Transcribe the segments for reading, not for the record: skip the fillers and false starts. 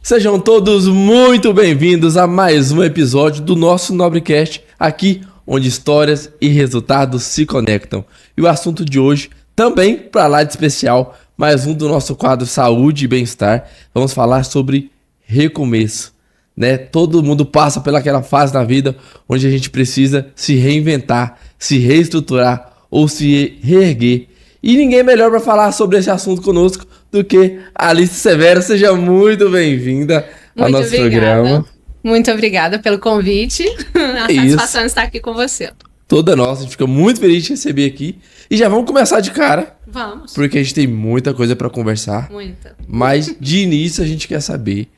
Sejam todos muito bem-vindos a mais um episódio do nosso Nobrecast, aqui onde histórias e resultados se conectam. E o assunto de hoje, também para lá de especial, mais um do nosso quadro Saúde e Bem-Estar, vamos falar sobre recomeço, né? Todo mundo passa pelaquela fase na vida onde a gente precisa se reinventar, se reestruturar ou se reerguer. E ninguém melhor para falar sobre esse assunto conosco do que a Alice Severo. Seja muito bem-vinda ao nosso programa. Muito obrigada pelo convite. A satisfação de estar aqui com você. Toda nossa, a gente fica muito feliz de receber aqui. E já vamos começar de cara. Vamos. Porque a gente tem muita coisa para conversar. Muita. Mas de início a gente quer saber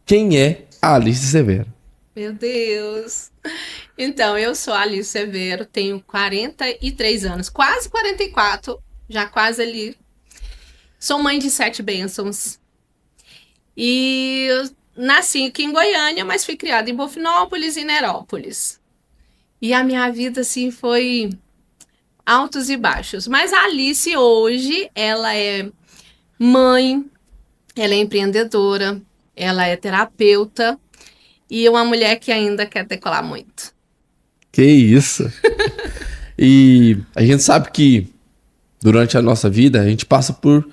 quem é a Alice Severo. Meu Deus. Então, eu sou a Alice Severo, tenho 43 anos, quase 44, já quase ali. Sou mãe de 7 bênçãos. E eu nasci aqui em Goiânia, mas fui criada em Bofinópolis e Nerópolis. E a minha vida, assim, foi altos e baixos. Mas a Alice hoje, ela é mãe, ela é empreendedora, ela é terapeuta e é uma mulher que ainda quer decolar muito. Que isso! E a gente sabe que durante a nossa vida a gente passa por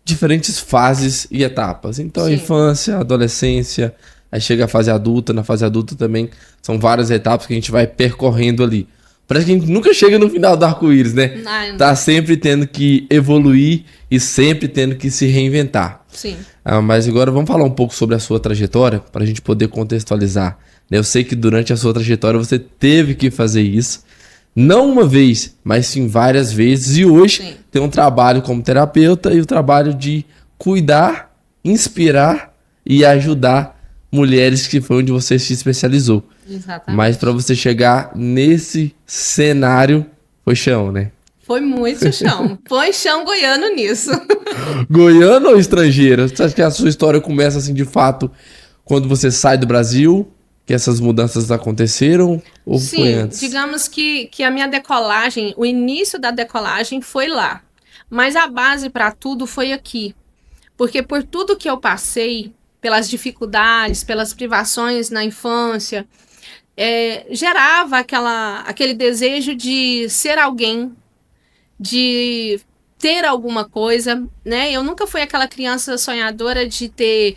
diferentes fases e etapas. Então, a infância, a adolescência, aí chega a fase adulta. Na fase adulta também são várias etapas que a gente vai percorrendo ali. Parece que a gente nunca chega no final do arco-íris, né? Não. Tá sempre tendo que evoluir e sempre tendo que se reinventar. Sim. Mas agora vamos falar um pouco sobre a sua trajetória para a gente poder contextualizar. Eu sei que durante a sua trajetória você teve que fazer isso. Não uma vez, mas sim várias vezes. E hoje tem um trabalho como terapeuta e o trabalho de cuidar, inspirar e ajudar mulheres, que foi onde você se especializou. Exatamente. Mas para você chegar nesse cenário, foi chão, né? Foi muito chão. Foi chão goiano nisso. Goiano ou estrangeiro? Você acha que a sua história começa assim de fato quando você sai do Brasil? Que essas mudanças aconteceram ou foi antes? Sim, digamos que a minha decolagem, o início da decolagem foi lá. Mas a base para tudo foi aqui. Porque por tudo que eu passei, pelas dificuldades, pelas privações na infância, gerava aquele desejo de ser alguém, de ter alguma coisa, né? Eu nunca fui aquela criança sonhadora de ter...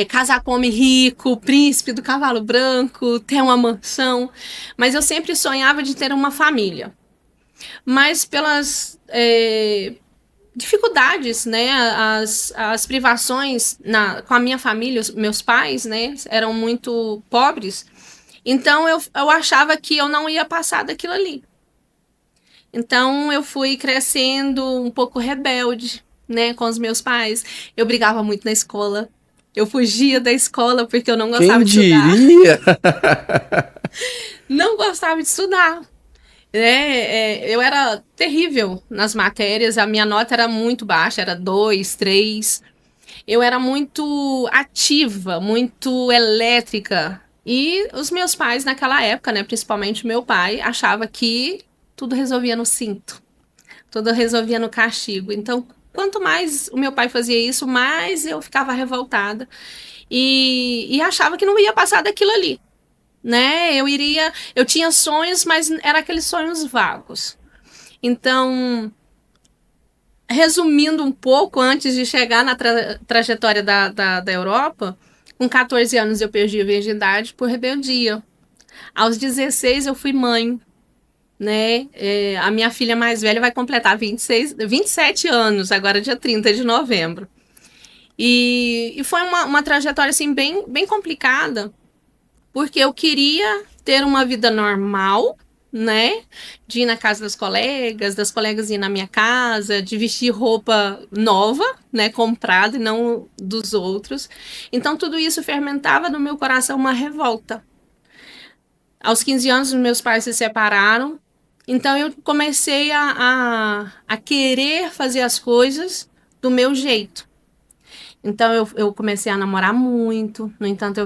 casar com homem rico, príncipe do cavalo branco, ter uma mansão. Mas eu sempre sonhava de ter uma família. Mas pelas dificuldades, né, as privações com a minha família, os meus pais, né, eram muito pobres. Então eu achava que eu não ia passar daquilo ali. Então eu fui crescendo um pouco rebelde, né, com os meus pais. Eu brigava muito na escola. Eu fugia da escola porque eu não gostava de estudar. Quem diria? Não gostava de estudar. Eu era terrível nas matérias, a minha nota era muito baixa, era 2, 3. Eu era muito ativa, muito elétrica. E os meus pais naquela época, né, principalmente o meu pai, achava que tudo resolvia no cinto. Tudo resolvia no castigo. Então, quanto mais o meu pai fazia isso, mais eu ficava revoltada e achava que não ia passar daquilo ali, né? Eu tinha sonhos, mas eram aqueles sonhos vagos. Então, resumindo um pouco, antes de chegar na trajetória da Europa, com 14 anos eu perdi a virgindade por rebeldia. Aos 16 eu fui mãe. Né? A minha filha mais velha vai completar 27 anos, agora dia 30 de novembro. E foi uma trajetória assim, bem, bem complicada, porque eu queria ter uma vida normal, né? De ir na casa das colegas ir na minha casa, de vestir roupa nova, né? Comprada e não dos outros. Então tudo isso fermentava no meu coração uma revolta. Aos 15 anos, meus pais se separaram. Então, eu comecei a querer fazer as coisas do meu jeito. Então, eu comecei a namorar muito. No entanto,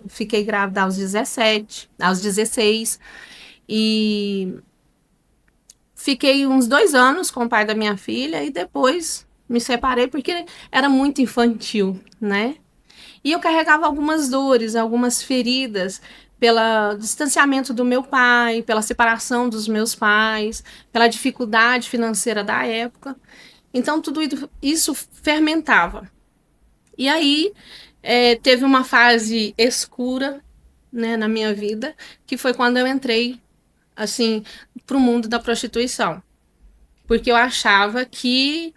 fiquei grávida aos 16. E fiquei uns 2 anos com o pai da minha filha. E depois me separei porque era muito infantil, né? E eu carregava algumas dores, algumas feridas, pelo distanciamento do meu pai, pela separação dos meus pais, pela dificuldade financeira da época. Então, tudo isso fermentava. E aí, teve uma fase escura, né, na minha vida, que foi quando eu entrei, assim, para o mundo da prostituição. Porque eu achava que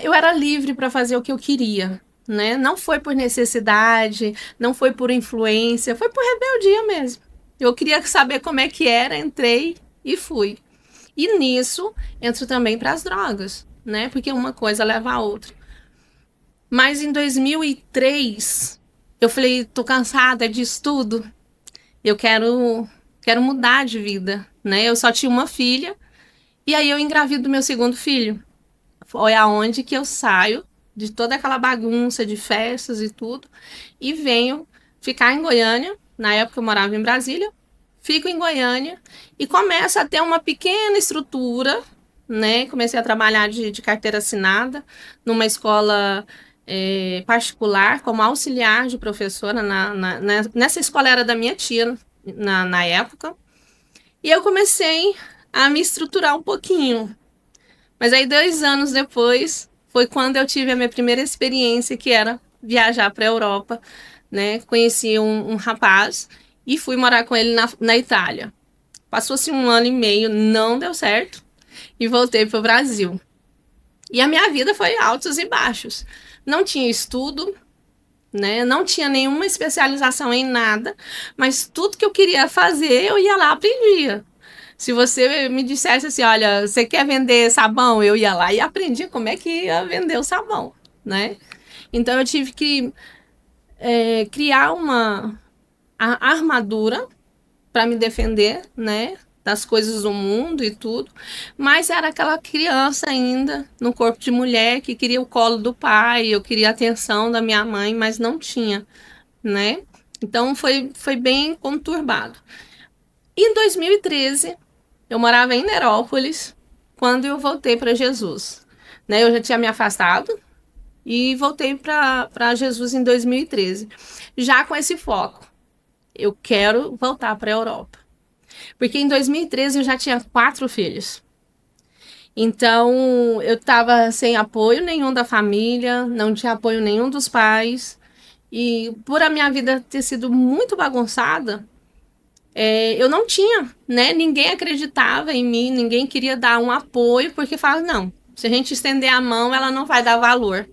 eu era livre para fazer o que eu queria, né? Não foi por necessidade, não foi por influência, foi por rebeldia mesmo. Eu queria saber como é que era, entrei e fui. E nisso, entro também para as drogas, né? Porque uma coisa leva a outra. Mas em 2003, eu falei, tô cansada disso tudo. Eu quero mudar de vida, né? Eu só tinha uma filha. E aí eu engravido do meu segundo filho. Foi aonde que eu saio de toda aquela bagunça de festas e tudo. E venho ficar em Goiânia. Na época eu morava em Brasília. Fico em Goiânia e começo a ter uma pequena estrutura, né? Comecei a trabalhar de carteira assinada numa escola particular, como auxiliar de professora. Nessa escola era da minha tia na época. E eu comecei a me estruturar um pouquinho. Mas aí 2 anos depois foi quando eu tive a minha primeira experiência, que era viajar para a Europa, né? Conheci um rapaz e fui morar com ele na Itália. Passou-se 1 ano e meio, não deu certo e voltei para o Brasil. E a minha vida foi altos e baixos. Não tinha estudo, né? Não tinha nenhuma especialização em nada, mas tudo que eu queria fazer, eu ia lá, aprendia. Se você me dissesse assim, olha, você quer vender sabão? Eu ia lá e aprendi como é que ia vender o sabão, né? Então, eu tive que criar uma armadura para me defender, né? Das coisas do mundo e tudo. Mas era aquela criança ainda, no corpo de mulher, que queria o colo do pai, eu queria a atenção da minha mãe, mas não tinha, né? Então, foi bem conturbado. E em 2013... eu morava em Nerópolis quando eu voltei para Jesus, né? Eu já tinha me afastado e voltei para Jesus em 2013, já com esse foco. Eu quero voltar para a Europa. Porque em 2013 eu já tinha 4 filhos. Então, eu estava sem apoio nenhum da família, não tinha apoio nenhum dos pais. E por a minha vida ter sido muito bagunçada, eu não tinha, né? Ninguém acreditava em mim, ninguém queria dar um apoio, porque falava, não, se a gente estender a mão, ela não vai dar valor,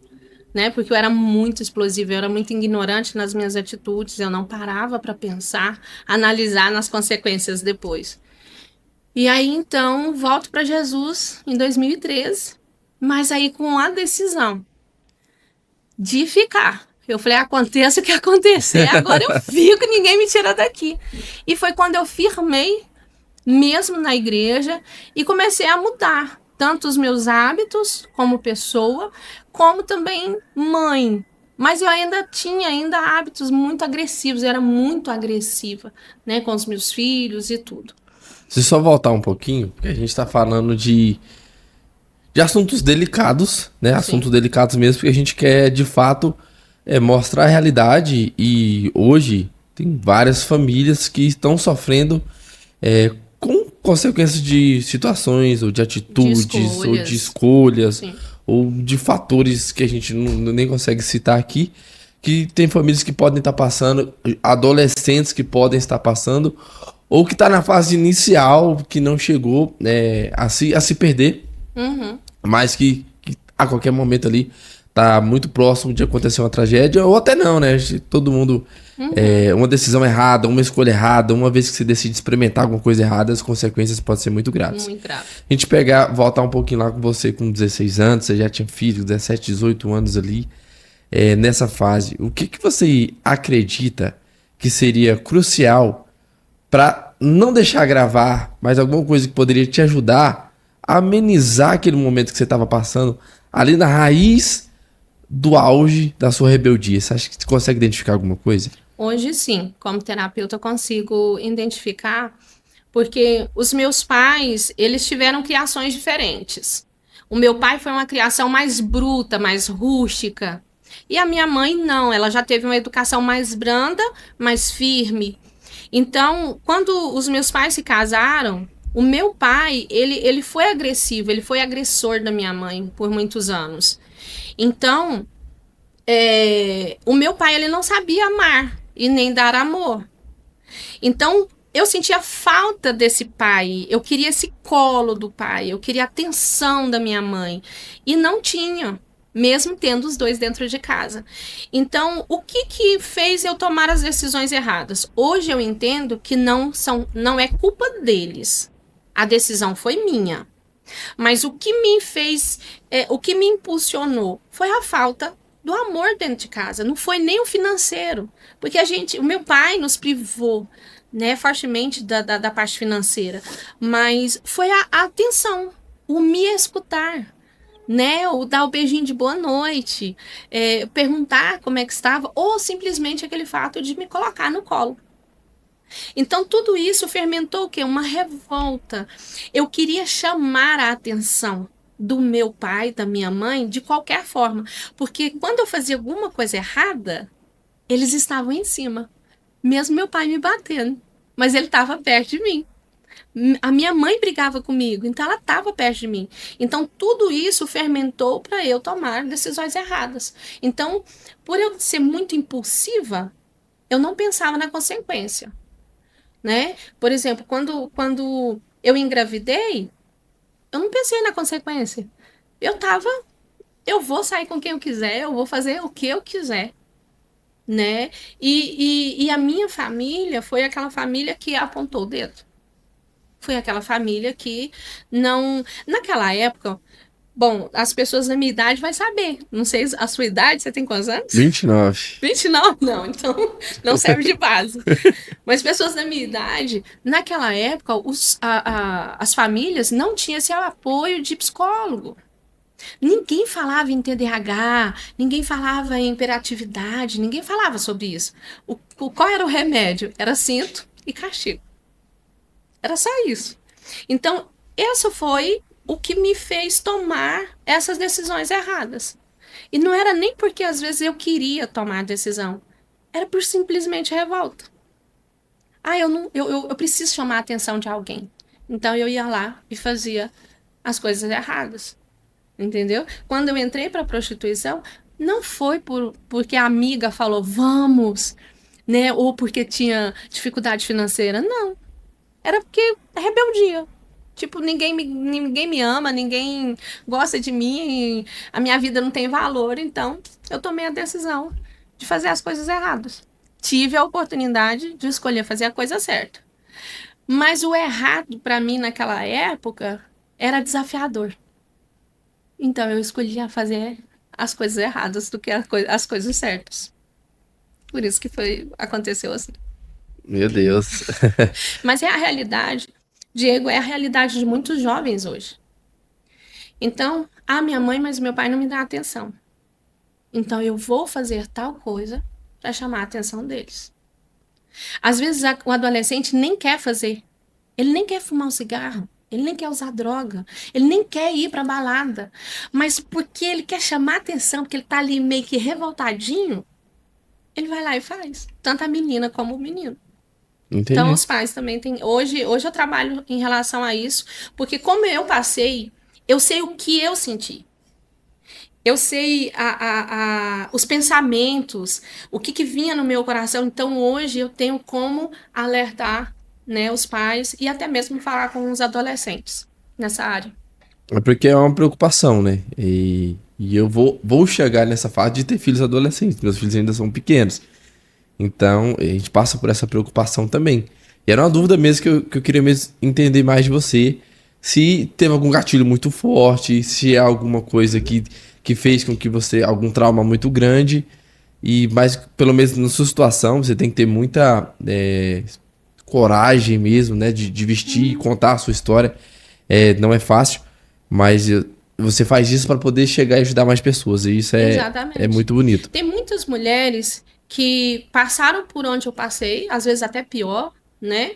né? Porque eu era muito explosiva, eu era muito ignorante nas minhas atitudes, eu não parava para pensar, analisar nas consequências depois. E aí, então, volto para Jesus em 2013, mas aí com a decisão de ficar. Eu falei, aconteça o que acontecer, agora eu fico, ninguém me tira daqui. E foi quando eu firmei, mesmo na igreja, e comecei a mudar, tanto os meus hábitos como pessoa, como também mãe. Mas eu ainda tinha hábitos muito agressivos, eu era muito agressiva, né, com os meus filhos e tudo. Se só voltar um pouquinho, porque a gente tá falando de assuntos delicados, né? Sim. Assuntos delicados mesmo, porque a gente quer, de fato, mostrar a realidade. E hoje tem várias famílias que estão sofrendo com consequências de situações, ou de atitudes, ou de escolhas, sim, ou de fatores que a gente nem consegue citar aqui, que tem famílias que podem estar passando, adolescentes que podem estar passando, ou que está na fase inicial, que não chegou a se perder, uhum, mas que a qualquer momento ali tá muito próximo de acontecer uma tragédia, ou até não, né? Todo mundo, uhum, uma decisão errada, uma escolha errada, uma vez que você decide experimentar alguma coisa errada, as consequências podem ser muito graves. Muito grave. A gente voltar um pouquinho lá com você com 16 anos, você já tinha filhos, 17, 18 anos ali, nessa fase. O que você acredita que seria crucial para não deixar gravar, mas alguma coisa que poderia te ajudar a amenizar aquele momento que você estava passando ali na raiz do auge da sua rebeldia? Você acha que você consegue identificar alguma coisa? Hoje sim, como terapeuta eu consigo identificar, porque os meus pais, eles tiveram criações diferentes. O meu pai foi uma criação mais bruta, mais rústica. E a minha mãe não, ela já teve uma educação mais branda, mais firme. Então, quando os meus pais se casaram, o meu pai, ele foi agressivo, ele foi agressor da minha mãe por muitos anos. Então, o meu pai, ele não sabia amar e nem dar amor. Então, eu sentia falta desse pai, eu queria esse colo do pai, eu queria a atenção da minha mãe. E não tinha, mesmo tendo os dois dentro de casa. Então, o que fez eu tomar as decisões erradas? Hoje eu entendo que não é culpa deles. A decisão foi minha. Mas o que me fez, o que me impulsionou foi a falta do amor dentro de casa. Não foi nem o financeiro. Porque o meu pai nos privou, né, fortemente da parte financeira. Mas foi a atenção, o me escutar, né, o dar o beijinho de boa noite, perguntar como é que estava, ou simplesmente aquele fato de me colocar no colo. Então, tudo isso fermentou o quê? Uma revolta. Eu queria chamar a atenção do meu pai, da minha mãe, de qualquer forma. Porque quando eu fazia alguma coisa errada, eles estavam em cima. Mesmo meu pai me batendo. Mas ele estava perto de mim. A minha mãe brigava comigo, então ela estava perto de mim. Então, tudo isso fermentou para eu tomar decisões erradas. Então, por eu ser muito impulsiva, eu não pensava na consequência. Né? Por exemplo, quando eu engravidei, eu não pensei na consequência. Eu vou sair com quem eu quiser, eu vou fazer o que eu quiser, né? E a minha família foi aquela família que apontou o dedo. Foi aquela família que não... Naquela época, bom, as pessoas da minha idade vão saber. Não sei a sua idade, você tem quantos anos? 29. 29? Não, então não serve de base. Mas pessoas da minha idade, naquela época, as famílias não tinham esse apoio de psicólogo. Ninguém falava em TDAH, ninguém falava em hiperatividade, ninguém falava sobre isso. Qual era o remédio? Era cinto e castigo. Era só isso. Então, isso foi o que me fez tomar essas decisões erradas. E não era nem porque às vezes eu queria tomar a decisão. Era por simplesmente revolta. Eu preciso chamar a atenção de alguém. Então eu ia lá e fazia as coisas erradas. Entendeu? Quando eu entrei para a prostituição, não foi porque a amiga falou, vamos, né? Ou porque tinha dificuldade financeira. Não. Era porque é rebeldia. Tipo, ninguém me ama, ninguém gosta de mim, a minha vida não tem valor, então eu tomei a decisão de fazer as coisas erradas. Tive a oportunidade de escolher fazer a coisa certa. Mas o errado, para mim, naquela época, era desafiador. Então eu escolhia fazer as coisas erradas do que as coisas certas. Por isso que aconteceu assim. Meu Deus. Mas é a realidade, Diego, é a realidade de muitos jovens hoje. Então, minha mãe, mas meu pai não me dá atenção. Então, eu vou fazer tal coisa para chamar a atenção deles. Às vezes, o adolescente nem quer fazer. Ele nem quer fumar um cigarro. Ele nem quer usar droga. Ele nem quer ir para balada. Mas porque ele quer chamar a atenção, porque ele tá ali meio que revoltadinho, ele vai lá e faz. Tanto a menina como o menino. Entendi. Então, os pais também têm... Hoje eu trabalho em relação a isso, porque como eu passei, eu sei o que eu senti. Eu sei os pensamentos, o que vinha no meu coração. Então, hoje eu tenho como alertar, né, os pais e até mesmo falar com os adolescentes nessa área. É porque é uma preocupação, né? E eu vou chegar nessa fase de ter filhos adolescentes. Meus filhos ainda são pequenos. Então, a gente passa por essa preocupação também. E era uma dúvida mesmo que eu queria mesmo entender mais de você. Se teve algum gatilho muito forte, se é alguma coisa que fez com que você... Algum trauma muito grande. Mas, pelo menos na sua situação, você tem que ter muita coragem mesmo, né? De vestir e contar a sua história. Não é fácil, mas você faz isso para poder chegar e ajudar mais pessoas. E isso é muito bonito. Tem muitas mulheres que passaram por onde eu passei, às vezes até pior, né?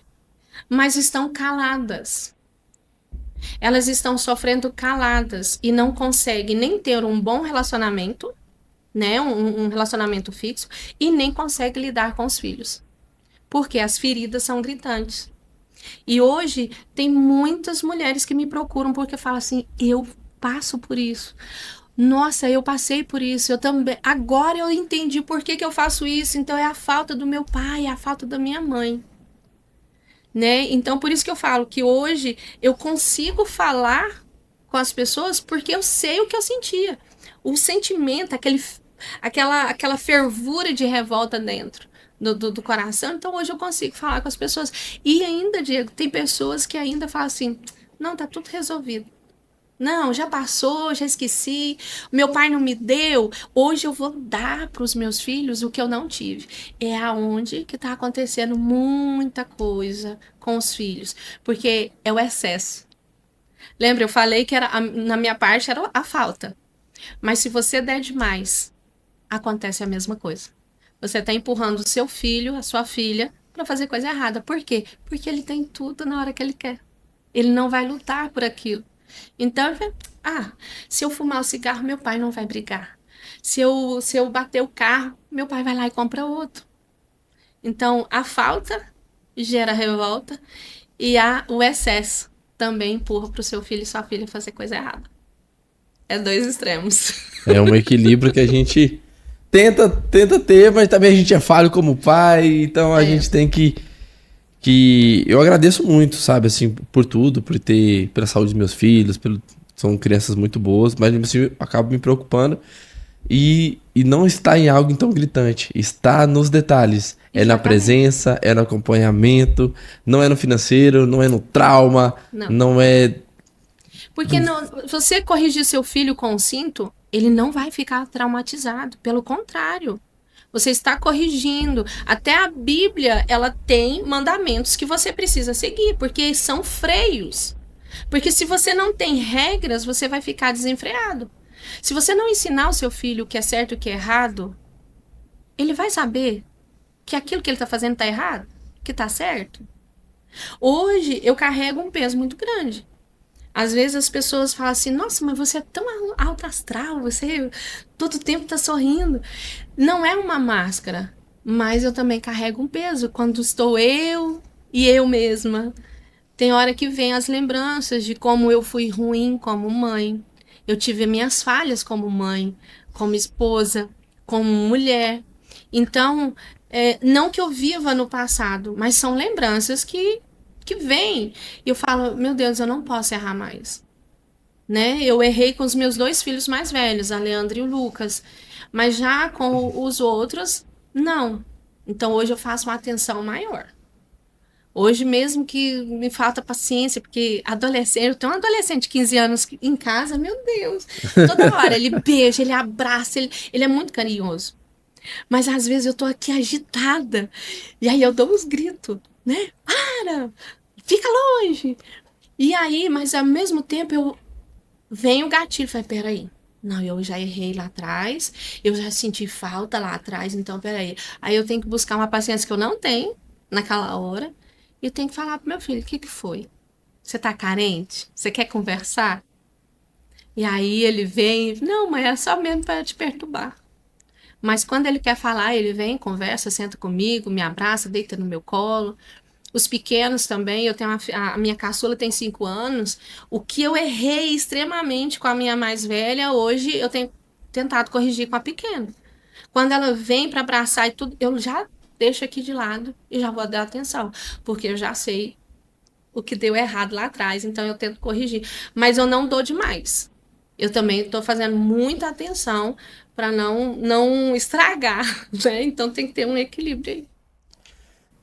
Mas estão caladas. Elas estão sofrendo caladas e não conseguem nem ter um bom relacionamento, né, um relacionamento fixo, e nem consegue lidar com os filhos. Porque as feridas são gritantes. E hoje tem muitas mulheres que me procuram porque falam assim, eu passo por isso. Nossa, eu passei por isso, eu também. Agora eu entendi por que eu faço isso. Então é a falta do meu pai, é a falta da minha mãe. Né? Então por isso que eu falo que hoje eu consigo falar com as pessoas porque eu sei o que eu sentia. O sentimento, aquela fervura de revolta dentro do coração. Então hoje eu consigo falar com as pessoas. E ainda, Diego, tem pessoas que ainda falam assim, não, tá tudo resolvido. Não, já passou, já esqueci. Meu pai não me deu. Hoje eu vou dar para os meus filhos o que eu não tive. É aonde que está acontecendo muita coisa com os filhos. Porque é o excesso. Lembra, eu falei que na minha parte era a falta. Mas se você der demais, acontece a mesma coisa. Você está empurrando o seu filho, a sua filha, para fazer coisa errada. Por quê? Porque ele tem tudo na hora que ele quer. Ele não vai lutar por aquilo. Então, se eu fumar o cigarro, meu pai não vai brigar. Se eu bater o carro, meu pai vai lá e compra outro. Então, a falta gera revolta e o excesso também empurra para o seu filho e sua filha fazer coisa errada. É dois extremos. É um equilíbrio que a gente tenta ter, mas também a gente é falho como pai, então a gente tem que eu agradeço muito, sabe, assim, por tudo, pela saúde dos meus filhos, são crianças muito boas, mas assim, eu acabo me preocupando e não está em algo tão gritante, está nos detalhes, é na presença, é no acompanhamento, não é no financeiro, não é no trauma, não é... Porque você corrigir seu filho com o cinto, ele não vai ficar traumatizado, pelo contrário. Você está corrigindo. Até a Bíblia, ela tem mandamentos que você precisa seguir, porque são freios. Porque se você não tem regras, você vai ficar desenfreado. Se você não ensinar o seu filho o que é certo e o que é errado, ele vai saber que aquilo que ele está fazendo está errado, que está certo. Hoje, eu carrego um peso muito grande. Às vezes as pessoas falam assim, nossa, mas você é tão alto astral, você todo tempo tá sorrindo. Não é uma máscara, mas eu também carrego um peso quando estou eu e eu mesma. Tem hora que vem as lembranças de como eu fui ruim como mãe. Eu tive minhas falhas como mãe, como esposa, como mulher. Então, não que eu viva no passado, mas são lembranças que vem, e eu falo, meu Deus, eu não posso errar mais, né? Eu errei com os meus 2 filhos mais velhos, a Leandra e o Lucas, mas já com os outros, não. Então hoje eu faço uma atenção maior. Hoje mesmo que me falta paciência, porque eu tenho um adolescente de 15 anos em casa, meu Deus, toda hora ele beija, ele abraça, ele é muito carinhoso. Mas às vezes eu tô aqui agitada, e aí eu dou uns gritos, né? Para! Fica longe. E aí, mas ao mesmo tempo vem o gatilho, falei, peraí, não, eu já errei lá atrás, eu já senti falta lá atrás, então peraí. Aí eu tenho que buscar uma paciência que eu não tenho naquela hora, e eu tenho que falar pro meu filho, o que foi? Você tá carente? Você quer conversar? E aí ele vem, não, mãe, é só mesmo para te perturbar. Mas quando ele quer falar, ele vem, conversa, senta comigo, me abraça, deita no meu colo. Os pequenos também, eu tenho a minha caçula tem 5 anos. O que eu errei extremamente com a minha mais velha, hoje eu tenho tentado corrigir com a pequena. Quando ela vem para abraçar e tudo, eu já deixo aqui de lado e já vou dar atenção, porque eu já sei o que deu errado lá atrás, então eu tento corrigir. Mas eu não dou demais. Eu também estou fazendo muita atenção para não estragar, né? Então tem que ter um equilíbrio aí.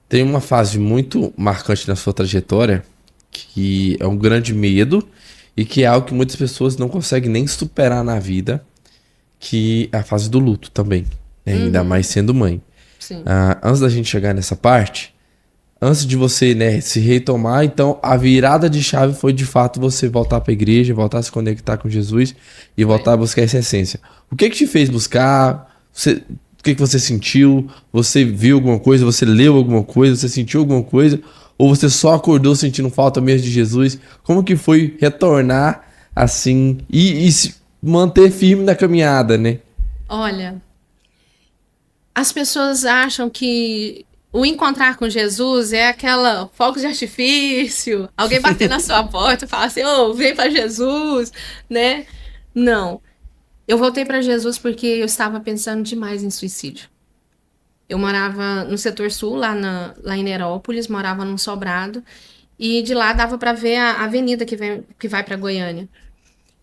Tem uma fase muito marcante na sua trajetória, que é um grande medo e que é algo que muitas pessoas não conseguem nem superar na vida, que é a fase do luto também, né? Ainda mais sendo mãe. Sim. Antes da gente chegar nessa parte, antes de você, né, se retomar, então a virada de chave foi de fato você voltar para a igreja, voltar a se conectar com Jesus e voltar a buscar essa essência. O que te fez buscar? O que você sentiu? Você viu alguma coisa? Você leu alguma coisa? Você sentiu alguma coisa? Ou você só acordou sentindo falta mesmo de Jesus? Como que foi retornar assim e se manter firme na caminhada, né? Olha, As pessoas acham que o encontrar com Jesus é aquela fogos de artifício, alguém bater na sua porta e falar assim, ô, vem para Jesus, né? Não. Eu voltei para Jesus porque eu estava pensando demais em suicídio. Eu morava no setor sul, lá em Nerópolis, morava num sobrado, e de lá dava para ver a avenida que vai para Goiânia.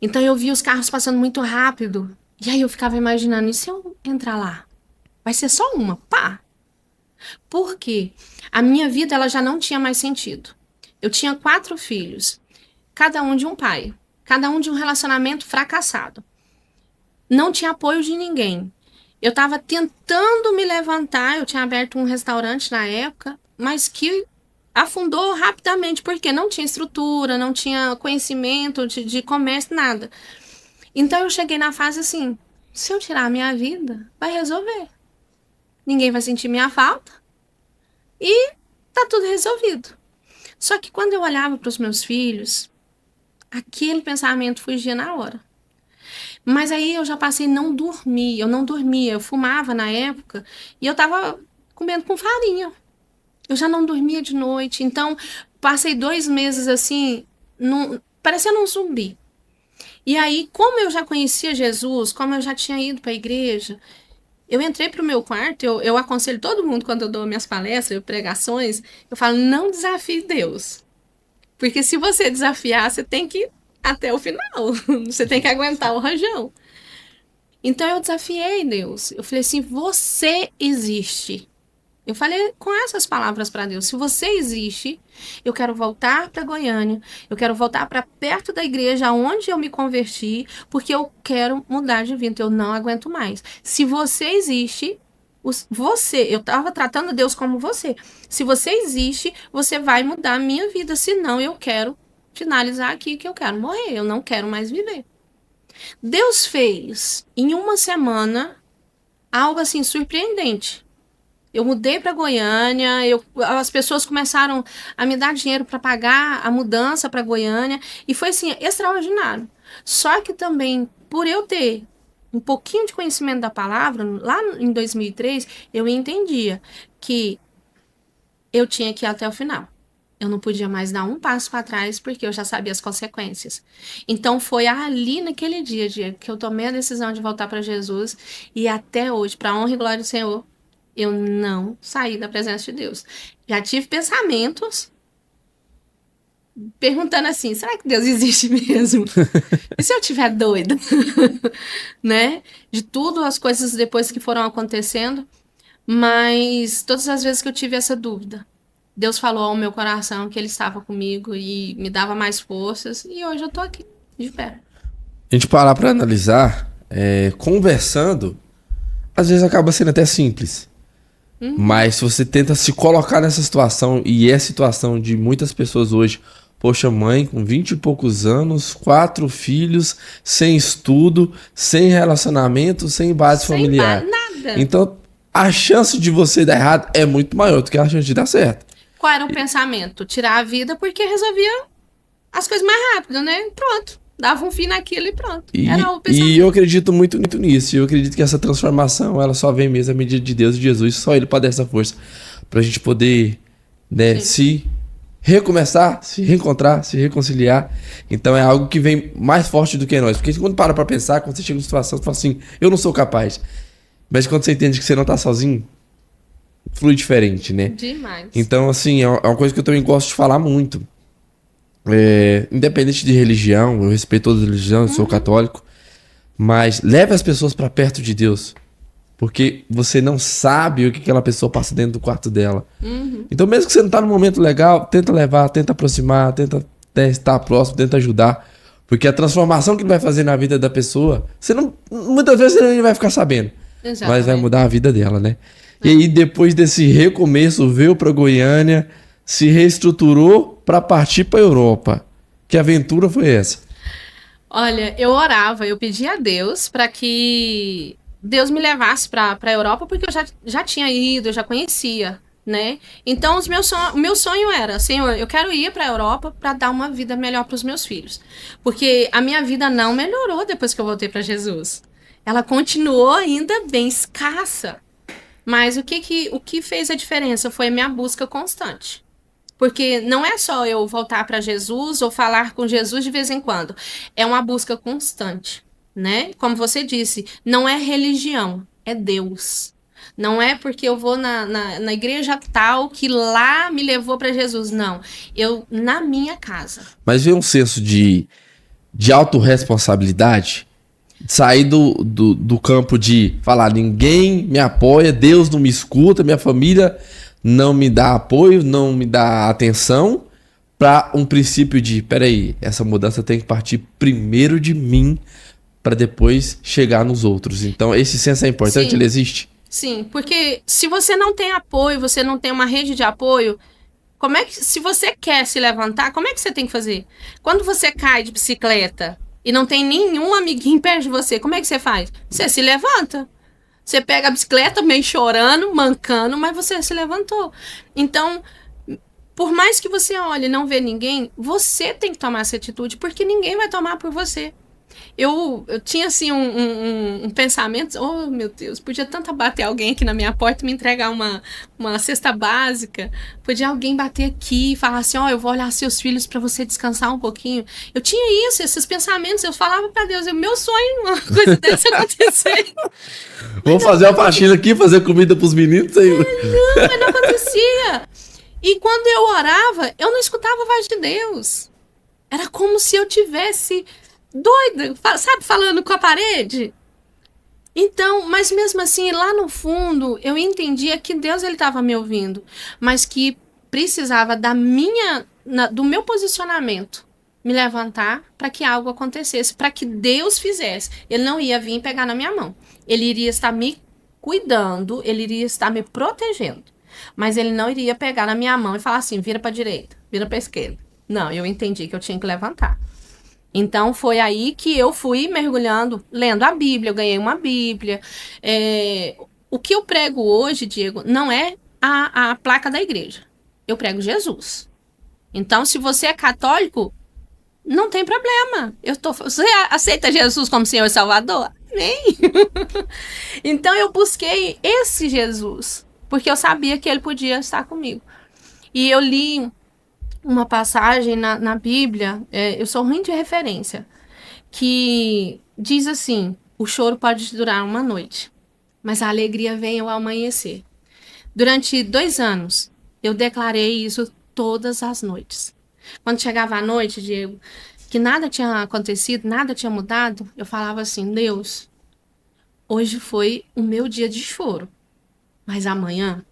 Então eu via os carros passando muito rápido, e aí eu ficava imaginando, e se eu entrar lá? Vai ser só uma, pá! Por quê? A minha vida ela já não tinha mais sentido. Eu tinha 4 filhos, cada um de um pai, cada um de um relacionamento fracassado. Não tinha apoio de ninguém. Eu estava tentando me levantar, eu tinha aberto um restaurante na época, mas que afundou rapidamente, porque não tinha estrutura, não tinha conhecimento de comércio, nada. Então eu cheguei na fase assim, se eu tirar a minha vida, vai resolver. Ninguém vai sentir minha falta e tá tudo resolvido. Só que quando eu olhava para os meus filhos, aquele pensamento fugia na hora. Mas aí eu já passei a não dormir, eu não dormia, eu fumava na época e eu tava comendo com farinha. Eu já não dormia de noite, então passei 2 meses assim, parecendo um zumbi. E aí, como eu já conhecia Jesus, como eu já tinha ido para a igreja, eu entrei pro meu quarto, eu aconselho todo mundo quando eu dou minhas palestras, pregações, eu falo, não desafie Deus. Porque se você desafiar, você tem que ir até o final. Você tem que aguentar o rojão. Então eu desafiei Deus. Eu falei assim, você existe. Eu falei com essas palavras para Deus, se você existe, eu quero voltar para Goiânia, eu quero voltar para perto da igreja onde eu me converti, porque eu quero mudar de vida, eu não aguento mais. Se você existe, eu estava tratando Deus como você. Se você existe, você vai mudar a minha vida, senão eu quero finalizar aqui que eu quero morrer, eu não quero mais viver. Deus fez em uma semana algo assim surpreendente. Eu mudei para Goiânia, as pessoas começaram a me dar dinheiro para pagar a mudança para Goiânia e foi assim extraordinário. Só que também por eu ter um pouquinho de conhecimento da palavra, lá em 2003, eu entendia que eu tinha que ir até o final. Eu não podia mais dar um passo para trás porque eu já sabia as consequências. Então foi ali naquele dia que eu tomei a decisão de voltar para Jesus e até hoje, para a honra e glória do Senhor, eu não saí da presença de Deus. Já tive pensamentos perguntando assim, será que Deus existe mesmo? E se eu estiver doida? Né? De tudo, as coisas depois que foram acontecendo. Mas todas as vezes que eu tive essa dúvida, Deus falou ao meu coração que Ele estava comigo e me dava mais forças. E hoje eu tô aqui, de pé. A gente parar pra analisar, conversando, às vezes acaba sendo até simples. Mas se você tenta se colocar nessa situação, e é a situação de muitas pessoas hoje, poxa, mãe com 20 e poucos anos, 4 filhos, sem estudo, sem relacionamento, sem base familiar. Nada. Então, a chance de você dar errado é muito maior do que a chance de dar certo. Qual era o pensamento? Tirar a vida porque resolvia as coisas mais rápido, né? Pronto. Dava um fim naquilo e pronto. Era o pensamento. E eu acredito muito nisso. Eu acredito que essa transformação, ela só vem mesmo à medida de Deus e de Jesus. Só Ele pode dar essa força pra gente poder, né, se recomeçar, se reencontrar, se reconciliar. Então é algo que vem mais forte do que nós. Porque quando para pra pensar, quando você chega numa situação, você fala assim, eu não sou capaz. Mas quando você entende que você não tá sozinho, flui diferente, né? Demais. Então, assim, é uma coisa que eu também gosto de falar muito. Independente de religião, eu respeito todas as religiões, eu sou católico, mas leve as pessoas para perto de Deus, porque você não sabe o que aquela pessoa passa dentro do quarto dela. Então mesmo que você não tá no momento legal, tenta levar, tenta aproximar, tenta estar próximo, tenta ajudar, porque a transformação que vai fazer na vida da pessoa, muitas vezes você não vai ficar sabendo. Exatamente. Mas vai mudar a vida dela, né? E aí depois desse recomeço, veio para Goiânia, se reestruturou para partir para a Europa. Que aventura foi essa? Olha, eu orava, eu pedia a Deus para que Deus me levasse para a Europa, porque eu já tinha ido, eu já conhecia, né? Então o meu sonho era, Senhor, eu quero ir para a Europa para dar uma vida melhor para os meus filhos. Porque a minha vida não melhorou depois que eu voltei para Jesus. Ela continuou ainda bem escassa. Mas o que fez a diferença foi a minha busca constante. Porque não é só eu voltar para Jesus ou falar com Jesus de vez em quando. É uma busca constante, né? Como você disse, não é religião, é Deus. Não é porque eu vou na igreja tal que lá me levou para Jesus. Não. Eu, na minha casa. Mas vem um senso de autorresponsabilidade, sair do campo de falar, ninguém me apoia, Deus não me escuta, minha família não me dá apoio, não me dá atenção, para um princípio de, peraí, essa mudança tem que partir primeiro de mim, para depois chegar nos outros. Então, esse senso é importante, Sim. ele existe? Sim, porque se você não tem apoio, você não tem uma rede de apoio, como é que, se você quer se levantar, como é que você tem que fazer? Quando você cai de bicicleta e não tem nenhum amiguinho perto de você, como é que você faz? Você se levanta. Você pega a bicicleta meio chorando, mancando, mas você se levantou. Então, por mais que você olhe e não vê ninguém, você tem que tomar essa atitude, porque ninguém vai tomar por você. Eu tinha, assim, um pensamento, oh, meu Deus, podia tanto bater alguém aqui na minha porta e me entregar uma cesta básica. Podia alguém bater aqui e falar assim, ó, eu vou olhar seus filhos para você descansar um pouquinho. Eu tinha isso, esses pensamentos, eu falava para Deus, é meu sonho, uma coisa dessa acontecer. Vamos fazer uma faxina aqui, fazer comida pros meninos. Aí. Mas não acontecia. E quando eu orava, eu não escutava a voz de Deus. Era como se eu tivesse doida, sabe, falando com a parede. Então, mas mesmo assim, lá no fundo, eu entendia que Deus ele estava me ouvindo, mas que precisava do meu posicionamento, me levantar para que algo acontecesse, para que Deus fizesse. Ele não ia vir pegar na minha mão. Ele iria estar me cuidando, ele iria estar me protegendo. Mas ele não iria pegar na minha mão e falar assim, vira para a direita, vira para a esquerda. Não, eu entendi que eu tinha que levantar. Então, foi aí que eu fui mergulhando, lendo a Bíblia, eu ganhei uma Bíblia. O que eu prego hoje, Diego, não é a placa da igreja. Eu prego Jesus. Então, se você é católico, não tem problema. Você aceita Jesus como Senhor e Salvador? Nem. Então, eu busquei esse Jesus, porque eu sabia que ele podia estar comigo. E eu li uma passagem na Bíblia, eu sou ruim de referência, que diz assim, o choro pode durar uma noite, mas a alegria vem ao amanhecer. Durante 2 anos, eu declarei isso todas as noites. Quando chegava a noite, Diego, que nada tinha acontecido, nada tinha mudado, eu falava assim, Deus, hoje foi o meu dia de choro, mas amanhã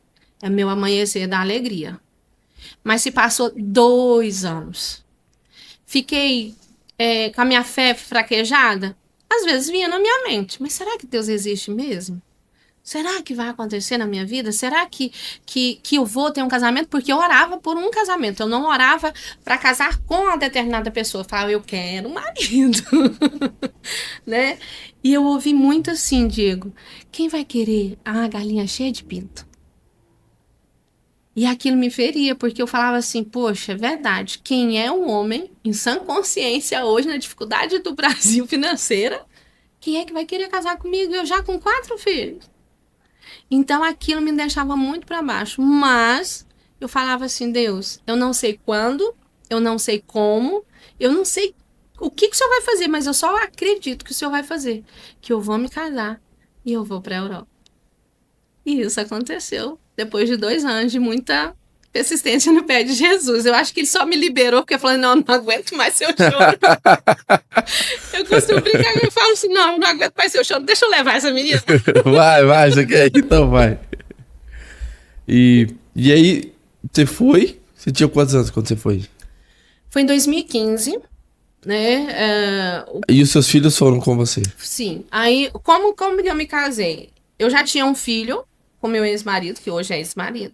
é meu amanhecer da alegria. Mas se passou 2 anos. Fiquei com a minha fé fraquejada. Às vezes vinha na minha mente. Mas será que Deus existe mesmo? Será que vai acontecer na minha vida? Será que eu vou ter um casamento? Porque eu orava por um casamento. Eu não orava para casar com uma determinada pessoa. Eu falava, eu quero um marido. Né? E eu ouvi muito assim, Diego. Quem vai querer a galinha cheia de pinto? E aquilo me feria, porque eu falava assim, poxa, é verdade, quem é um homem em sã consciência hoje, na dificuldade do Brasil financeira, quem é que vai querer casar comigo? Eu já com 4 filhos. Então aquilo me deixava muito para baixo, mas eu falava assim, Deus, eu não sei quando, eu não sei como, eu não sei o que o Senhor vai fazer, mas eu só acredito que o Senhor vai fazer, que eu vou me casar e eu vou para a Europa. E isso aconteceu. Depois de 2 anos de muita persistência no pé de Jesus. Eu acho que ele só me liberou porque eu falei, não aguento mais seu choro. Eu costumo brincar e eu falo assim, não aguento mais seu choro, deixa eu levar essa menina. Vai, você quer ir? Então vai. E aí, você foi? Você tinha quantos anos quando você foi? Foi em 2015, né? E os seus filhos foram com você? Sim. Aí, como eu me casei? Eu já tinha um filho com meu ex-marido, que hoje é ex-marido.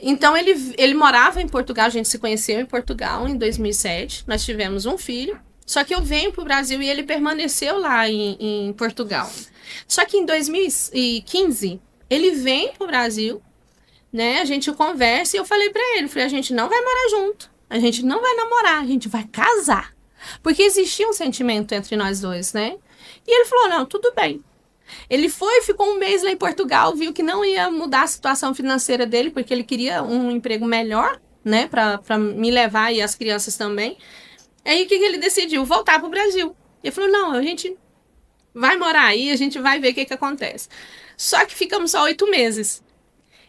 Então, ele morava em Portugal, a gente se conheceu em Portugal em 2007. Nós tivemos um filho, só que eu venho para o Brasil e ele permaneceu lá em Portugal. Só que em 2015, ele vem para o Brasil, né? A gente conversa e eu falei para ele, a gente não vai morar junto, a gente não vai namorar, a gente vai casar. Porque existia um sentimento entre nós dois, né? E ele falou, não, tudo bem. Ele ficou um mês lá em Portugal, viu que não ia mudar a situação financeira dele, porque ele queria um emprego melhor, né, pra me levar e as crianças também. Aí o que ele decidiu? Voltar pro Brasil. Ele falou, não, a gente vai morar aí, a gente vai ver o que acontece. Só que ficamos só 8 meses.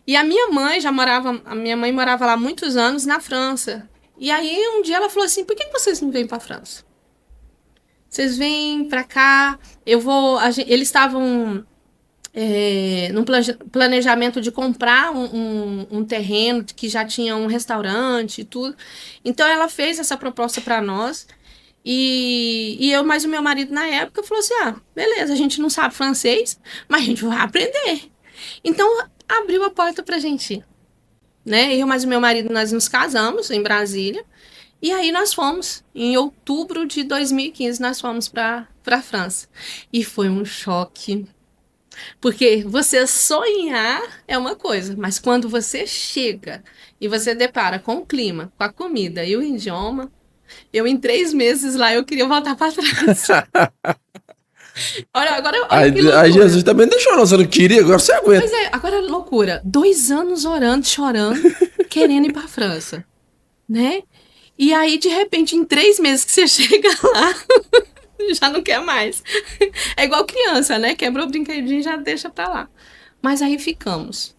E a minha mãe morava lá há muitos anos na França. E aí um dia ela falou assim, por que vocês não vêm pra França? Vocês vêm pra cá, eles estavam num planejamento de comprar um terreno que já tinha um restaurante e tudo. Então ela fez essa proposta para nós. E eu mais o meu marido na época falou assim, beleza, a gente não sabe francês, mas a gente vai aprender. Então abriu a porta pra gente ir, né? Eu mais o meu marido, nós nos casamos em Brasília. E aí nós fomos, em outubro de 2015, nós fomos para a França. E foi um choque. Porque você sonhar é uma coisa, mas quando você chega e você depara com o clima, com a comida e o idioma, em 3 meses lá eu queria voltar para trás. Olha que loucura. Aí Jesus também deixou, não, você não queria, agora você aguenta. Pois é, agora é loucura. 2 anos orando, chorando, querendo ir para a França, né? E aí, de repente, em 3 meses que você chega lá, já não quer mais. É igual criança, né? Quebrou o brinquedinho e já deixa pra lá. Mas aí ficamos.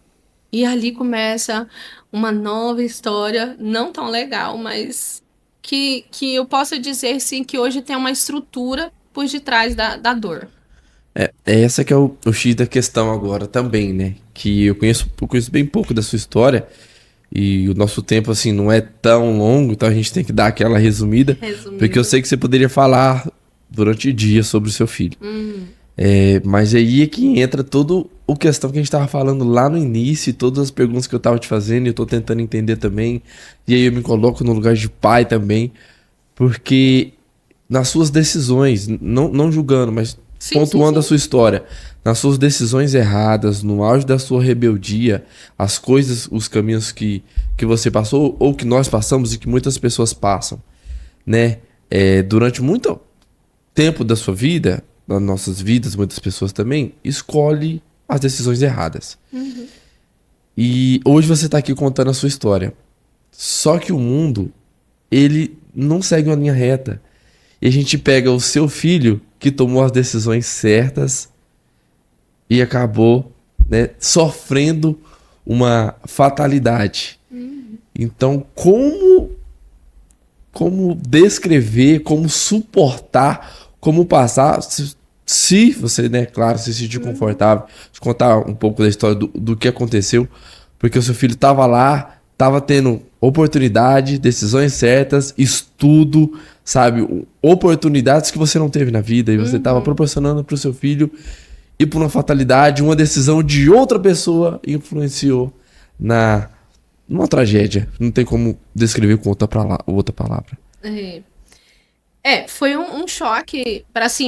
E ali começa uma nova história, não tão legal, mas que eu posso dizer, sim, que hoje tem uma estrutura por detrás da dor. É essa que é o X da questão agora também, né? Que eu conheço bem pouco da sua história. E o nosso tempo, assim, não é tão longo, então a gente tem que dar aquela resumida. Porque eu sei que você poderia falar durante o dia sobre o seu filho. Mas aí é que entra toda a questão que a gente estava falando lá no início, e todas as perguntas que eu estava te fazendo, e eu estou tentando entender também. E aí eu me coloco no lugar de pai também, porque nas suas decisões, não julgando, mas pontuando a sua história, nas suas decisões erradas, no auge da sua rebeldia, as coisas, os caminhos que você passou ou que nós passamos e que muitas pessoas passam, né? Durante muito tempo da sua vida, nas nossas vidas, muitas pessoas também, escolhe as decisões erradas. E hoje você está aqui contando a sua história. Só que o mundo, ele não segue uma linha reta. E a gente pega o seu filho que tomou as decisões certas e acabou, né, sofrendo uma fatalidade. Então, como descrever, como suportar, como passar, se você, né, claro, se sentir confortável, de contar um pouco da história do que aconteceu, porque o seu filho estava lá, estava tendo oportunidade, decisões certas, estudo, sabe, oportunidades que você não teve na vida e você estava proporcionando para o seu filho, e por uma fatalidade, uma decisão de outra pessoa influenciou numa tragédia. Não tem como descrever com outra palavra. Foi um choque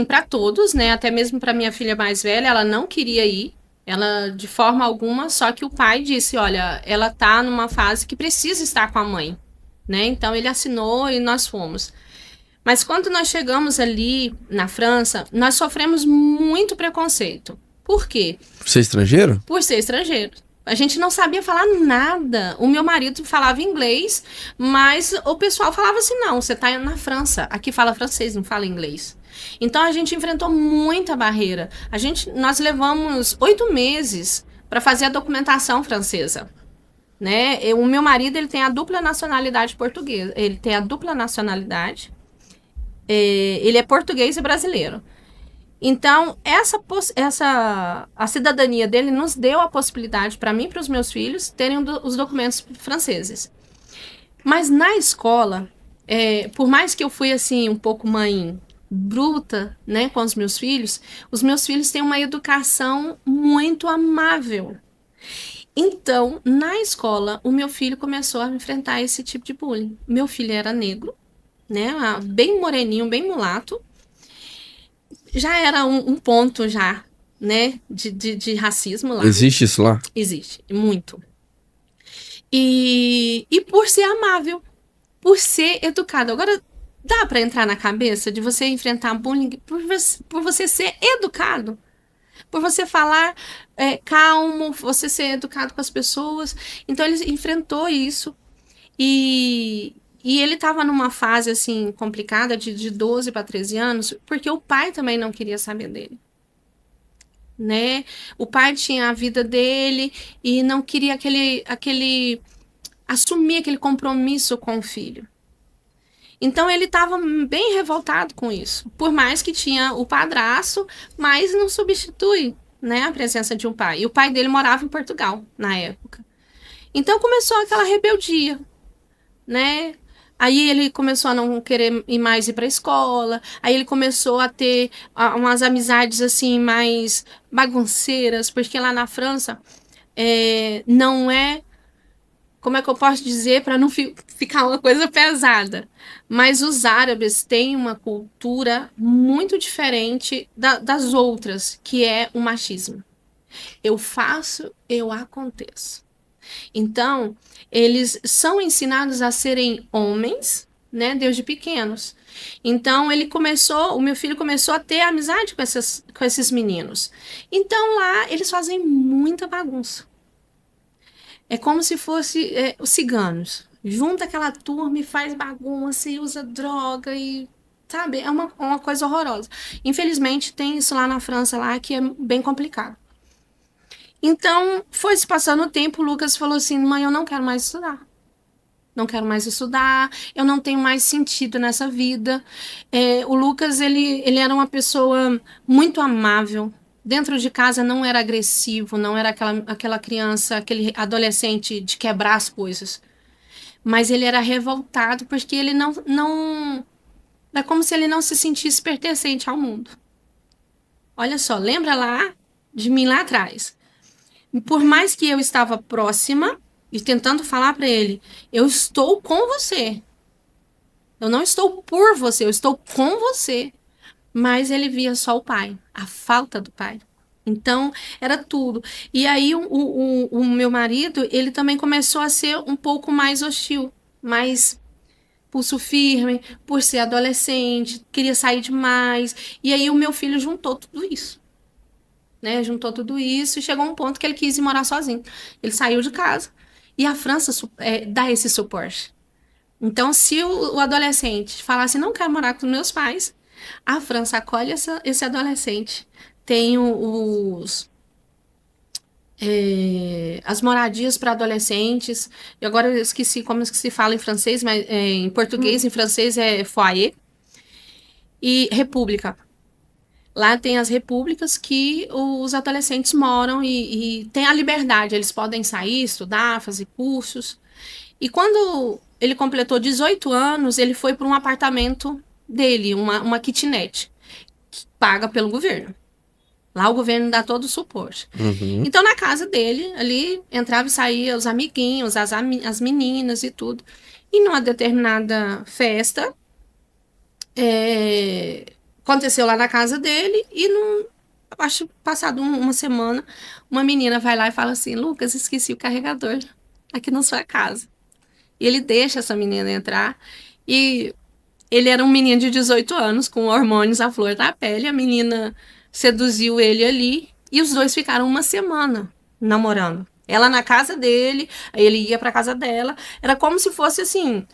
para todos, né? Até mesmo para minha filha mais velha, ela não queria ir, ela de forma alguma, só que o pai disse, olha, ela tá numa fase que precisa estar com a mãe, né? Então ele assinou e nós fomos. Mas quando nós chegamos ali na França, nós sofremos muito preconceito. Por quê? Por ser estrangeiro? Por ser estrangeiro. A gente não sabia falar nada. O meu marido falava inglês, mas o pessoal falava assim, não, você tá na França, aqui fala francês, não fala inglês. Então a gente enfrentou muita barreira. Nós levamos 8 meses para fazer a documentação francesa. Né? O meu marido, ele tem a dupla nacionalidade portuguesa. Ele tem a dupla nacionalidade. Ele é português e brasileiro. Então, a cidadania dele nos deu a possibilidade, para mim e para os meus filhos, terem os documentos franceses. Mas na escola, por mais que eu fui assim, um pouco mãe bruta, né, com os meus filhos têm uma educação muito amável. Então, na escola, o meu filho começou a enfrentar esse tipo de bullying. Meu filho era negro, né, bem moreninho, bem mulato. Já era um ponto já, né, de racismo lá. Existe isso lá? Existe, muito. E por ser amável, por ser educado. Agora, dá para entrar na cabeça de você enfrentar bullying por você ser educado? Por você falar calmo, você ser educado com as pessoas. Então ele enfrentou isso. E ele estava numa fase assim complicada de 12 para 13 anos, porque o pai também não queria saber dele. Né? O pai tinha a vida dele e não queria assumir aquele compromisso com o filho. Então ele estava bem revoltado com isso. Por mais que tinha o padrasto, mas não substitui, né, a presença de um pai. E o pai dele morava em Portugal na época. Então começou aquela rebeldia, né? Aí ele começou a não querer ir para a escola. Aí ele começou a ter umas amizades assim mais bagunceiras, porque lá na França não é, como é que eu posso dizer para não ficar uma coisa pesada, mas os árabes têm uma cultura muito diferente das outras, que é o machismo. Eu faço, eu aconteço. Então, eles são ensinados a serem homens, né, desde pequenos. Então, o meu filho começou a ter amizade com esses meninos. Então, lá, eles fazem muita bagunça. É como se fosse os ciganos. Junta aquela turma e faz bagunça e usa droga e... Sabe? É uma coisa horrorosa. Infelizmente, tem isso lá na França, lá, que é bem complicado. Então, foi se passando o tempo, o Lucas falou assim, mãe, eu não quero mais estudar. Não quero mais estudar, eu não tenho mais sentido nessa vida. O Lucas, ele era uma pessoa muito amável. Dentro de casa não era agressivo, não era aquela criança, aquele adolescente de quebrar as coisas. Mas ele era revoltado porque ele não... É como se ele não se sentisse pertencente ao mundo. Olha só, lembra lá de mim lá atrás. Por mais que eu estava próxima e tentando falar para ele, eu estou com você. Eu não estou por você, eu estou com você. Mas ele via só o pai, a falta do pai. Então, era tudo. E aí, o meu marido, ele também começou a ser um pouco mais hostil, mais pulso firme, por ser adolescente, queria sair demais. E aí, o meu filho juntou tudo isso. Né, juntou tudo isso e chegou a um ponto que ele quis ir morar sozinho. Ele saiu de casa. E a França dá esse suporte. Então, se o adolescente falasse, não quero morar com meus pais, a França acolhe esse adolescente. Tem as moradias para adolescentes. E agora eu esqueci como se fala em francês, mas em português, em francês é foyer. E república. Lá tem as repúblicas que os adolescentes moram e têm a liberdade. Eles podem sair, estudar, fazer cursos. E quando ele completou 18 anos, ele foi para um apartamento dele, uma kitnet, que paga pelo governo. Lá o governo dá todo o suporte. Uhum. Então, na casa dele, ali, entrava e saía os amiguinhos, as meninas e tudo. E numa determinada festa... aconteceu lá na casa dele e acho passado uma semana, uma menina vai lá e fala assim, Lucas, esqueci o carregador aqui na sua casa. E ele deixa essa menina entrar e ele era um menino de 18 anos com hormônios à flor da pele, a menina seduziu ele ali e os dois ficaram uma semana namorando. Ela na casa dele, aí ele ia pra casa dela, era como se fosse assim...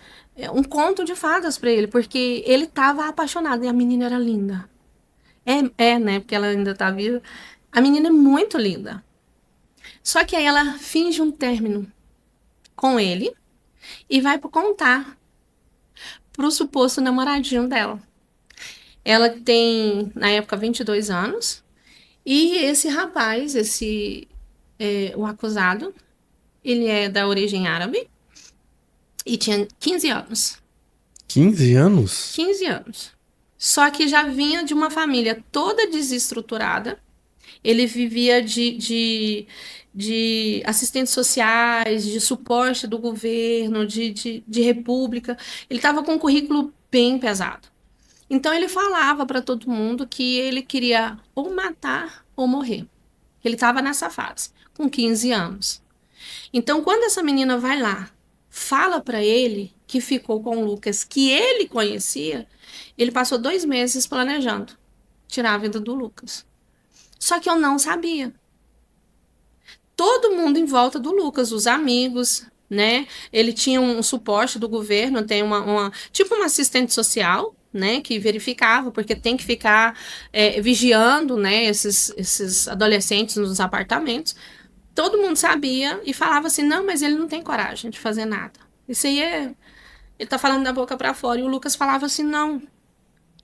um conto de fadas para ele, porque ele estava apaixonado e a menina era linda. Né? Porque ela ainda tá viva. A menina é muito linda. Só que aí ela finge um término com ele e vai contar pro suposto namoradinho dela. Ela tem, na época, 22 anos. E esse rapaz, o acusado, ele é da origem árabe. E tinha 15 anos. 15 anos? 15 anos. Só que já vinha de uma família toda desestruturada. Ele vivia de assistentes sociais, de suporte do governo, de república. Ele estava com um currículo bem pesado. Então ele falava para todo mundo que ele queria ou matar ou morrer. Ele estava nessa fase, com 15 anos. Então quando essa menina vai lá, fala para ele que ficou com o Lucas, que ele conhecia, ele passou 2 meses planejando tirar a vida do Lucas. Só que eu não sabia. Todo mundo em volta do Lucas, os amigos, né? Ele tinha um suporte do governo, tem tipo uma assistente social, né? Que verificava, porque tem que ficar vigiando, né? Esses adolescentes nos apartamentos. Todo mundo sabia e falava assim, não, mas ele não tem coragem de fazer nada. Isso aí ele tá falando da boca para fora. E o Lucas falava assim, não,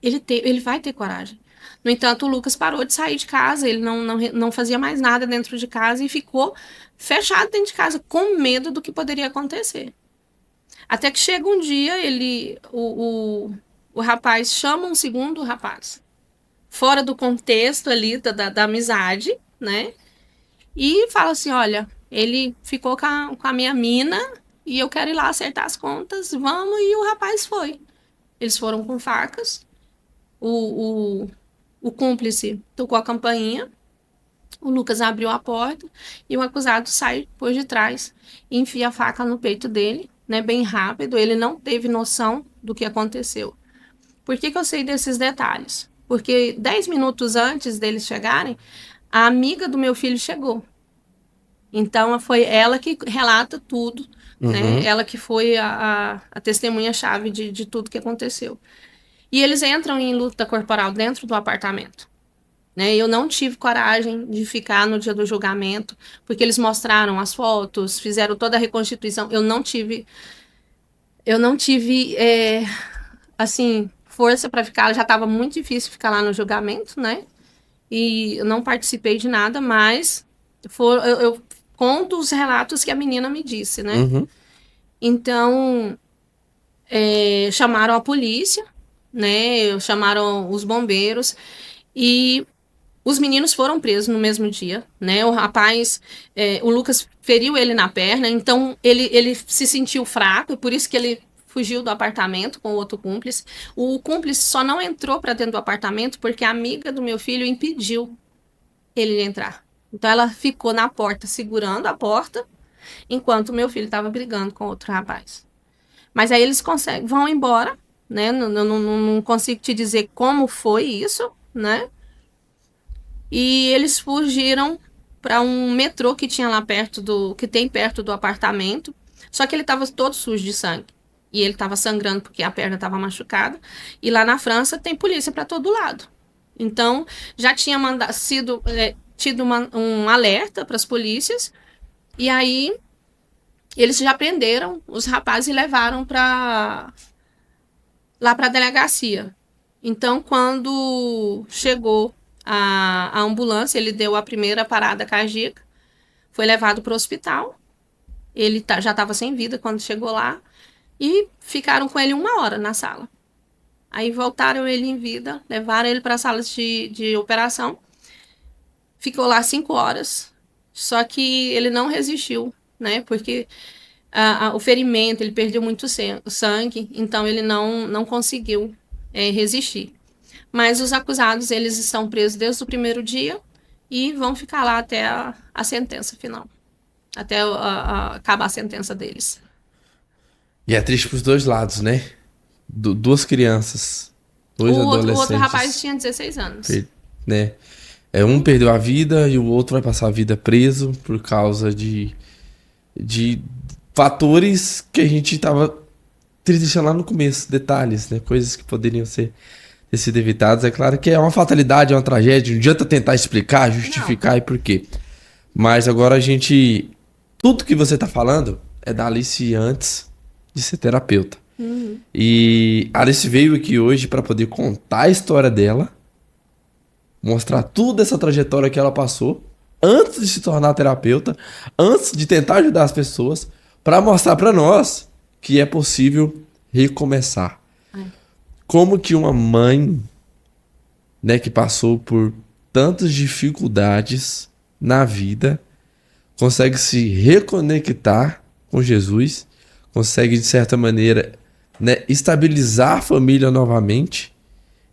ele vai ter coragem. No entanto, o Lucas parou de sair de casa, ele não fazia mais nada dentro de casa e ficou fechado dentro de casa, com medo do que poderia acontecer. Até que chega um dia, o rapaz chama um segundo rapaz, fora do contexto ali da amizade, né? E fala assim, olha, ele ficou com a minha mina e eu quero ir lá acertar as contas, vamos, e o rapaz foi. Eles foram com facas, o cúmplice tocou a campainha, o Lucas abriu a porta e o acusado sai por detrás e enfia a faca no peito dele, né, bem rápido. Ele não teve noção do que aconteceu. Por que eu sei desses detalhes? Porque 10 minutos antes deles chegarem, a amiga do meu filho chegou. Então, foi ela que relata tudo, né? Ela que foi a testemunha-chave de tudo que aconteceu. E eles entram em luta corporal dentro do apartamento. Né? Eu não tive coragem de ficar no dia do julgamento, porque eles mostraram as fotos, fizeram toda a reconstituição. Eu não tive assim, força para ficar. Já estava muito difícil ficar lá no julgamento, né? E eu não participei de nada, mas eu conto os relatos que a menina me disse, né? Então, chamaram a polícia, né? Chamaram os bombeiros e os meninos foram presos no mesmo dia, né? O rapaz, o Lucas feriu ele na perna, então ele se sentiu fraco, e por isso que ele fugiu do apartamento com o outro cúmplice. O cúmplice só não entrou para dentro do apartamento porque a amiga do meu filho impediu ele de entrar. Então ela ficou na porta, segurando a porta, enquanto o meu filho estava brigando com outro rapaz. Mas aí eles vão embora, né? Não consigo te dizer como foi isso, né? E eles fugiram para um metrô que tinha lá que tem perto do apartamento. Só que ele estava todo sujo de sangue. E ele estava sangrando porque a perna estava machucada. E lá na França tem polícia para todo lado. Então, já tinha tido um alerta para as polícias. E aí, eles já prenderam os rapazes e levaram lá para a delegacia. Então, quando chegou a ambulância, ele deu a primeira parada cardíaca, foi levado para o hospital. Ele já estava sem vida quando chegou lá. E ficaram com ele 1 hora na sala. Aí voltaram ele em vida, levaram ele para a sala de operação. Ficou lá 5 horas. Só que ele não resistiu, né? Porque o ferimento, ele perdeu muito sangue, então ele não conseguiu resistir. Mas os acusados, eles estão presos desde o primeiro dia e vão ficar lá até a sentença final. Até acabar a sentença deles. E é triste pros dois lados, né? Duas crianças, dois adolescentes. O outro rapaz tinha 16 anos. Né? Um perdeu a vida e o outro vai passar a vida preso por causa de fatores que a gente tava deixando lá no começo, detalhes, né? Coisas que poderiam ter sido evitadas. É claro que é uma fatalidade, é uma tragédia, não adianta tentar explicar, justificar e por quê. Mas agora tudo que você tá falando é da Alice antes de ser terapeuta. E a Alice veio aqui hoje para poder contar a história dela, mostrar toda essa trajetória que ela passou antes de se tornar terapeuta, antes de tentar ajudar as pessoas, para mostrar para nós que é possível recomeçar. Como que uma mãe, né, que passou por tantas dificuldades na vida consegue se reconectar com Jesus, consegue, de certa maneira, né, estabilizar a família novamente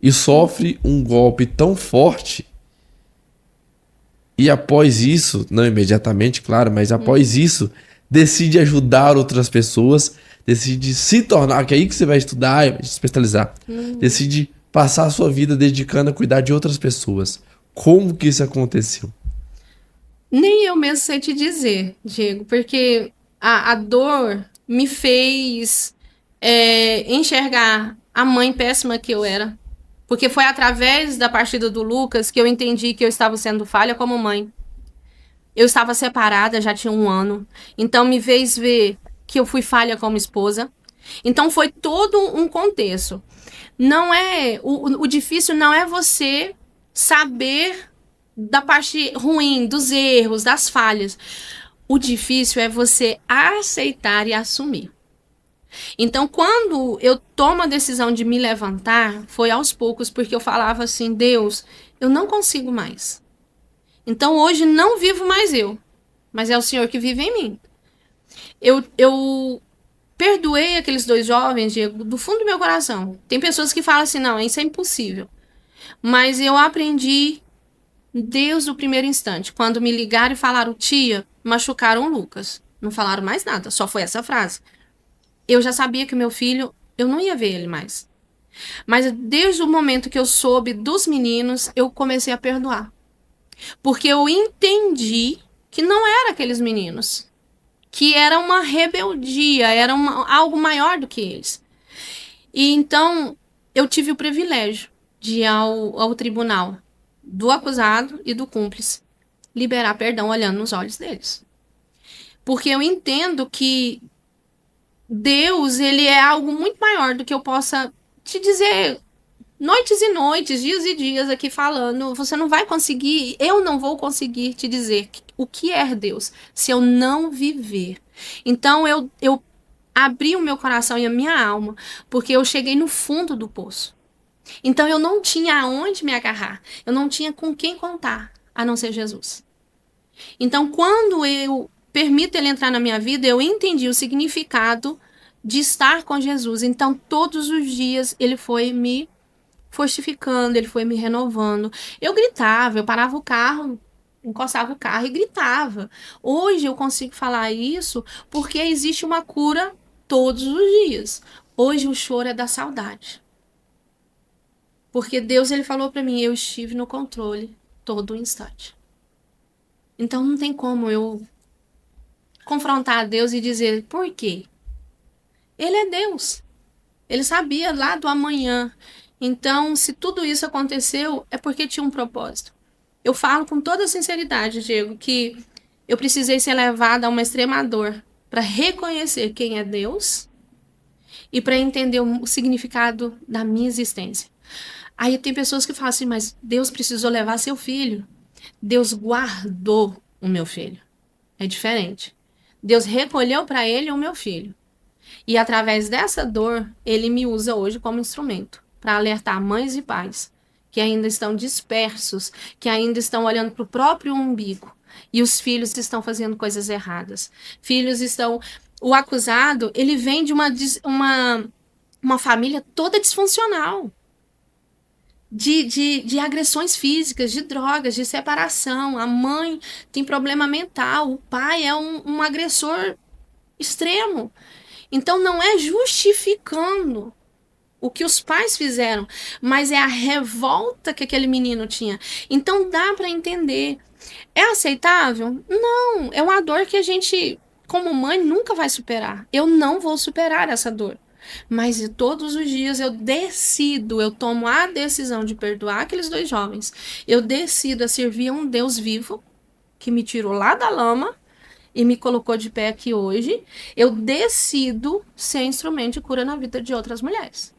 e sofre um golpe tão forte e após isso, não imediatamente, claro, mas após isso, decide ajudar outras pessoas, decide se tornar, que é aí que você vai estudar, vai se especializar, decide passar a sua vida dedicando a cuidar de outras pessoas. Como que isso aconteceu? Nem eu mesmo sei te dizer, Diego, porque a dor me fez enxergar a mãe péssima que eu era. Porque foi através da partida do Lucas que eu entendi que eu estava sendo falha como mãe. Eu estava separada, já tinha 1 ano. Então me fez ver que eu fui falha como esposa. Então foi todo um contexto. Não é o difícil não é você saber da parte ruim, dos erros, das falhas. O difícil é você aceitar e assumir. Então, quando eu tomo a decisão de me levantar, foi aos poucos, porque eu falava assim: Deus, eu não consigo mais. Então, hoje não vivo mais eu, mas é o Senhor que vive em mim. Eu perdoei aqueles 2 jovens, Diego, do fundo do meu coração. Tem pessoas que falam assim: não, isso é impossível. Mas eu aprendi desde o primeiro instante. Quando me ligaram e falaram: tia, machucaram o Lucas. Não falaram mais nada, só foi essa frase. Eu já sabia que o meu filho, eu não ia ver ele mais. Mas desde o momento que eu soube dos meninos, eu comecei a perdoar. Porque eu entendi que não era aqueles meninos. Que era uma rebeldia, era algo maior do que eles. E então, eu tive o privilégio de ir ao tribunal do acusado e do cúmplice liberar perdão olhando nos olhos deles. Porque eu entendo que Deus, ele é algo muito maior do que eu possa te dizer noites e noites, dias e dias aqui falando. Você não vai conseguir, eu não vou conseguir te dizer o que é Deus se eu não viver. Então eu abri o meu coração e a minha alma, porque eu cheguei no fundo do poço. Então eu não tinha aonde me agarrar, eu não tinha com quem contar, a não ser Jesus. Então quando eu permito ele entrar na minha vida, eu entendi o significado de estar com Jesus. Então todos os dias ele foi me fortificando, ele foi me renovando. Eu gritava, eu parava o carro, encostava o carro e gritava. Hoje eu consigo falar isso porque existe uma cura todos os dias. Hoje o choro é da saudade. Porque Deus, ele falou para mim: eu estive no controle todo o instante. Então não tem como eu confrontar Deus e dizer por quê. Ele é Deus. Ele sabia lá do amanhã. Então, se tudo isso aconteceu, é porque tinha um propósito. Eu falo com toda sinceridade, Diego, que eu precisei ser levada a uma extrema dor para reconhecer quem é Deus e para entender o significado da minha existência. Aí tem pessoas que falam assim: mas Deus precisou levar seu filho. Deus guardou o meu filho. É diferente. Deus recolheu para ele o meu filho. E através dessa dor, ele me usa hoje como instrumento para alertar mães e pais que ainda estão dispersos, que ainda estão olhando para o próprio umbigo. E os filhos estão fazendo coisas erradas. Filhos estão... O acusado, ele vem de uma família toda disfuncional. De agressões físicas, de drogas, de separação. A mãe tem problema mental. O pai é um agressor extremo. Então não é justificando o que os pais fizeram, mas é a revolta que aquele menino tinha. Então dá para entender. É aceitável? Não. É uma dor que a gente, como mãe, nunca vai superar. Eu não vou superar essa dor. Mas todos os dias eu tomo a decisão de perdoar aqueles 2 jovens. Eu decido a servir a um Deus vivo, que me tirou lá da lama e me colocou de pé aqui hoje. Eu decido ser instrumento de cura na vida de outras mulheres.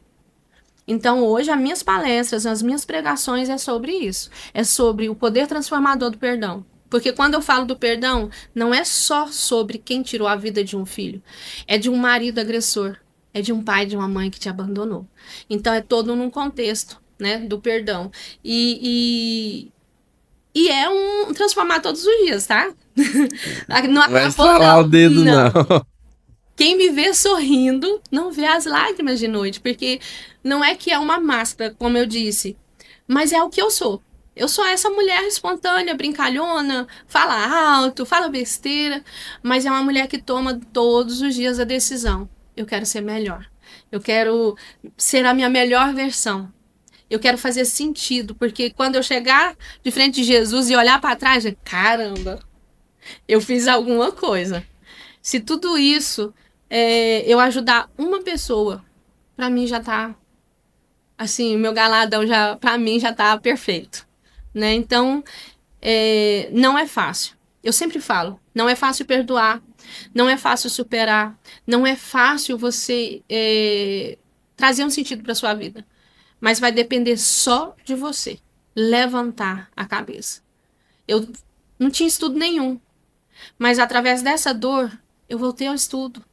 Então hoje as minhas palestras, as minhas pregações é sobre isso. É sobre o poder transformador do perdão. Porque quando eu falo do perdão, não é só sobre quem tirou a vida de um filho. É de um marido agressor. É de um pai, de uma mãe que te abandonou. Então é todo num contexto, né, do perdão. E é um transformar todos os dias, tá? Não vai falar o dedo, não. Quem me vê sorrindo não vê as lágrimas de noite, porque não é que é uma máscara, como eu disse, mas é o que eu sou. Eu sou essa mulher espontânea, brincalhona, fala alto, fala besteira, mas é uma mulher que toma todos os dias a decisão. Eu quero ser melhor. Eu quero ser a minha melhor versão. Eu quero fazer sentido, porque quando eu chegar de frente de Jesus e olhar para trás, caramba, eu fiz alguma coisa. Se tudo isso eu ajudar uma pessoa, para mim já tá assim, meu galadão já para mim já tá perfeito, né? Então, não é fácil. Eu sempre falo, não é fácil perdoar, não é fácil superar, não é fácil você trazer um sentido para sua vida. Mas vai depender só de você levantar a cabeça. Eu não tinha estudo nenhum, mas através dessa dor, eu voltei ao estudo.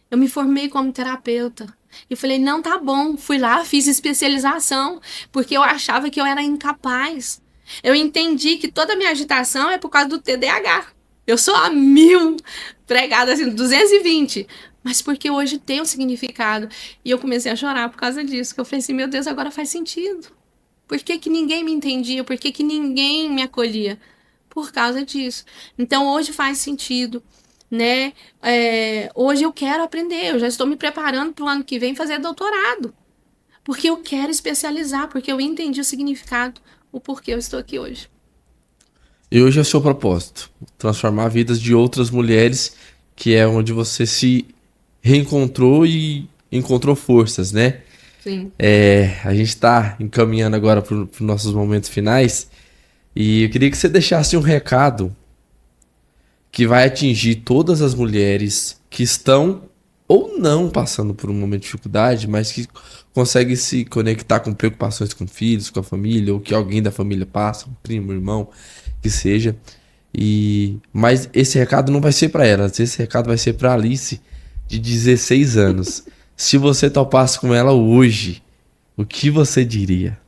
Eu me formei como terapeuta. E falei, não, tá bom. Fui lá, fiz especialização, porque eu achava que eu era incapaz. Eu entendi que toda a minha agitação é por causa do TDAH. Eu sou a 1000, pregada assim, 220. Mas porque hoje tem um significado. E eu comecei a chorar por causa disso. Que eu falei assim, meu Deus, agora faz sentido. Por que que ninguém me entendia? Por que que ninguém me acolhia? Por causa disso. Então, hoje faz sentido, né? Hoje eu quero aprender. Eu já estou me preparando para o ano que vem fazer doutorado. Porque eu quero especializar. Porque eu entendi o significado, o porquê eu estou aqui hoje. E hoje é o seu propósito, transformar vidas de outras mulheres, que é onde você se reencontrou e encontrou forças, né? Sim. A gente está encaminhando agora para os nossos momentos finais, e eu queria que você deixasse um recado que vai atingir todas as mulheres que estão ou não passando por um momento de dificuldade, mas que conseguem se conectar com preocupações com filhos, com a família, ou que alguém da família passa, um primo, um irmão, que seja. Mas esse recado não vai ser para elas, esse recado vai ser para Alice, de 16 anos. Se você topasse com ela hoje, o que você diria?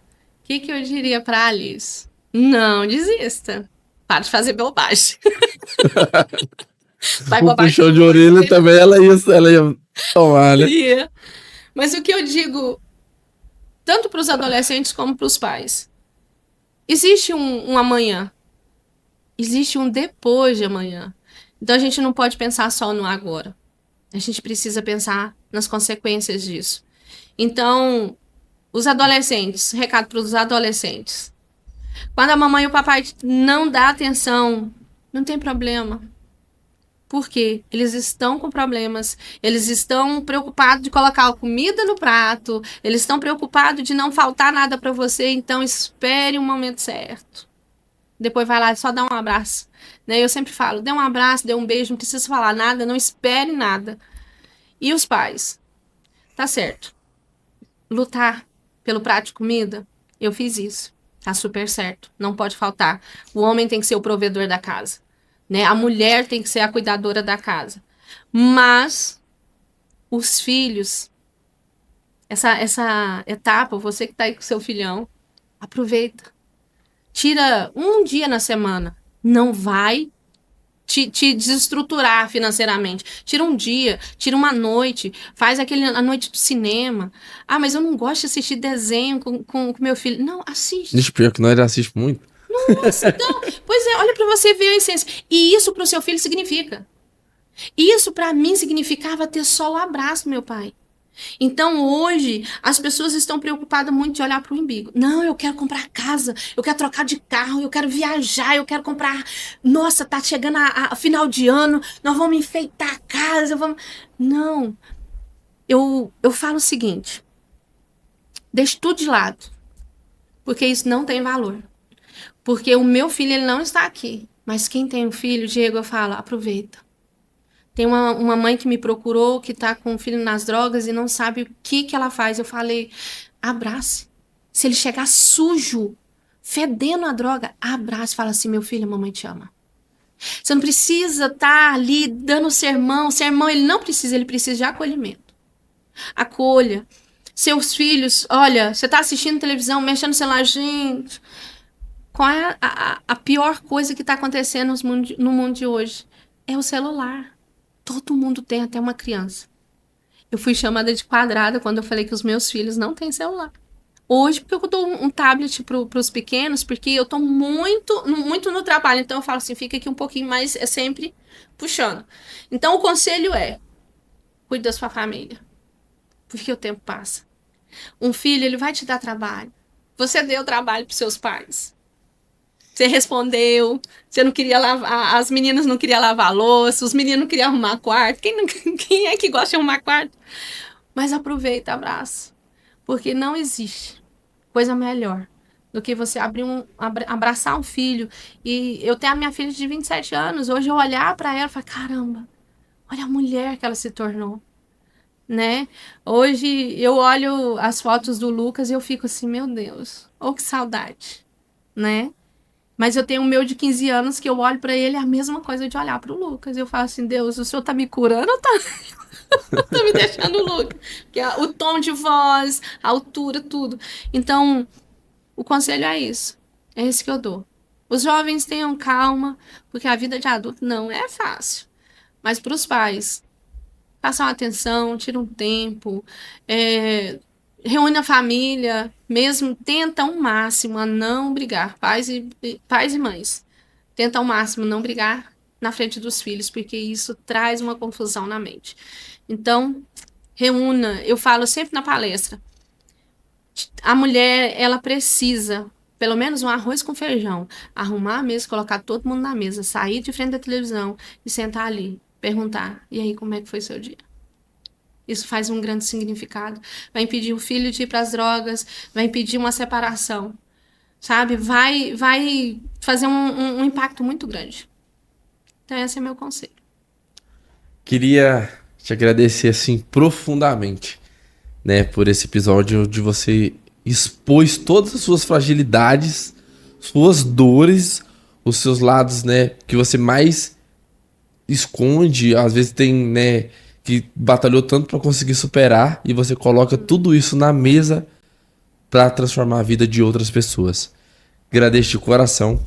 O que eu diria para Alice? Não desista. Para de fazer bobagem. Vai Um puxão de orelha também, ela ia tomar, né? Mas o que eu digo, tanto para os adolescentes como para os pais, existe um amanhã. Existe um depois de amanhã. Então a gente não pode pensar só no agora. A gente precisa pensar nas consequências disso. Então, os adolescentes, recado para os adolescentes. Quando a mamãe e o papai não dão atenção, não tem problema. Por quê? Eles estão com problemas, eles estão preocupados de colocar a comida no prato, eles estão preocupados de não faltar nada para você, então espere o momento certo. Depois vai lá e só dá um abraço. Né? Eu sempre falo, dê um abraço, dê um beijo, não precisa falar nada, não espere nada. E os pais? Tá certo. Lutar pelo prato de comida, eu fiz isso. Tá super certo, não pode faltar. O homem tem que ser o provedor da casa. Né? A mulher tem que ser a cuidadora da casa. Mas os filhos, essa etapa, você que tá aí com seu filhão, aproveita. Tira um dia na semana. Não vai te desestruturar financeiramente. Tira um dia, tira uma noite, faz a noite do cinema. Ah, mas eu não gosto de assistir desenho com meu filho. Não, assiste. Deixa pior que nós assiste muito. Nossa, então, pois é, olha para você ver a essência. E isso para o seu filho significa. Isso para mim significava ter só o abraço do meu pai. Então hoje as pessoas estão preocupadas muito de olhar para o umbigo. Não, eu quero comprar casa, eu quero trocar de carro, eu quero viajar, eu quero comprar. Nossa, tá chegando a final de ano, nós vamos enfeitar a casa, vamos. Não, eu falo o seguinte: deixe tudo de lado, porque isso não tem valor. Porque o meu filho, ele não está aqui. Mas quem tem um filho, Diego, eu falo, aproveita. Tem uma mãe que me procurou, que está com o filho nas drogas e não sabe o que ela faz. Eu falei, abrace. Se ele chegar sujo, fedendo a droga, abrace. Fala assim, meu filho, a mamãe te ama. Você não precisa estar ali dando sermão. Sermão, ele não precisa, ele precisa de acolhimento. Acolha. Seus filhos, olha, você está assistindo televisão, mexendo no celular, gente... Qual é a pior coisa que está acontecendo no mundo de hoje? É o celular. Todo mundo tem, até uma criança. Eu fui chamada de quadrada quando eu falei que os meus filhos não têm celular. Hoje, porque eu dou um tablet para os pequenos, porque eu estou muito no trabalho. Então, eu falo assim, fica aqui um pouquinho mais, é sempre puxando. Então, o conselho é, cuide da sua família. Porque o tempo passa. Um filho, ele vai te dar trabalho. Você deu trabalho para seus pais. Você respondeu, você não queria lavar, as meninas não queriam lavar a louça, os meninos não queriam arrumar quarto. Quem é que gosta de arrumar quarto? Mas aproveita, abraça. Porque não existe coisa melhor do que você abraçar um filho. E eu tenho a minha filha de 27 anos, hoje eu olhar para ela e falar, caramba, olha a mulher que ela se tornou. Né? Hoje eu olho as fotos do Lucas e eu fico assim, meu Deus, oh, que saudade, né? Mas eu tenho o meu de 15 anos que eu olho pra ele, é a mesma coisa de olhar pro Lucas. Eu falo assim, Deus, o senhor tá me curando ou tá me deixando louca? Porque o tom de voz, a altura, tudo. Então, o conselho é isso. É esse que eu dou. Os jovens tenham calma, porque a vida de adulto não é fácil. Mas pros pais, façam atenção, tira um tempo, reúne a família, mesmo, tenta ao máximo a não brigar, pais e mães, tenta ao máximo não brigar na frente dos filhos, porque isso traz uma confusão na mente. Então, reúna, eu falo sempre na palestra, a mulher, ela precisa, pelo menos um arroz com feijão, arrumar a mesa, colocar todo mundo na mesa, sair de frente da televisão e sentar ali, perguntar, e aí, como é que foi seu dia? Isso faz um grande significado. Vai impedir o filho de ir para as drogas, vai impedir uma separação, sabe? Vai fazer um impacto muito grande. Então, esse é meu conselho. Queria te agradecer, assim, profundamente, né, por esse episódio onde você expôs todas as suas fragilidades, suas dores, os seus lados, né, que você mais esconde, às vezes tem, né, que batalhou tanto para conseguir superar, e você coloca tudo isso na mesa para transformar a vida de outras pessoas. Agradeço de coração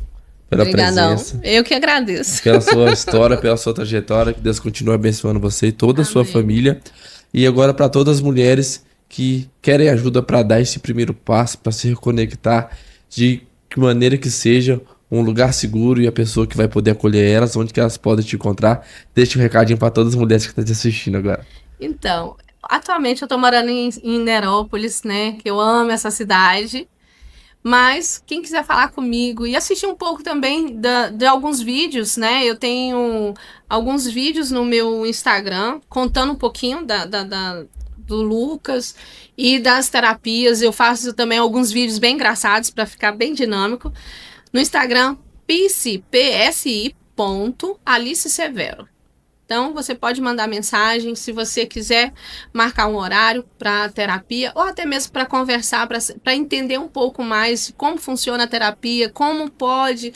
pela presença. Eu que agradeço. Pela sua história, pela sua trajetória, que Deus continue abençoando você e toda a sua família. E agora para todas as mulheres que querem ajuda para dar esse primeiro passo, para se reconectar, de que maneira que seja, um lugar seguro e a pessoa que vai poder acolher elas, onde que elas podem te encontrar. Deixa um recadinho para todas as mulheres que estão te assistindo agora. Então, atualmente eu tô morando em Nerópolis, né, que eu amo essa cidade, mas quem quiser falar comigo e assistir um pouco também de alguns vídeos, né, eu tenho alguns vídeos no meu Instagram, contando um pouquinho do Lucas e das terapias. Eu faço também alguns vídeos bem engraçados para ficar bem dinâmico. No Instagram, psi.alice Severo. Então, você pode mandar mensagem se você quiser marcar um horário para terapia ou até mesmo para conversar, para entender um pouco mais como funciona a terapia, como pode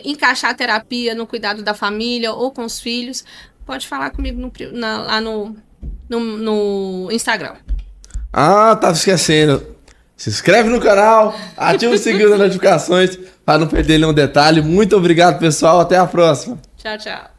encaixar a terapia no cuidado da família ou com os filhos. Pode falar comigo lá no Instagram. Ah, tava esquecendo. Se inscreve no canal, ativa o sininho das notificações para não perder nenhum detalhe. Muito obrigado, pessoal. Até a próxima. Tchau, tchau.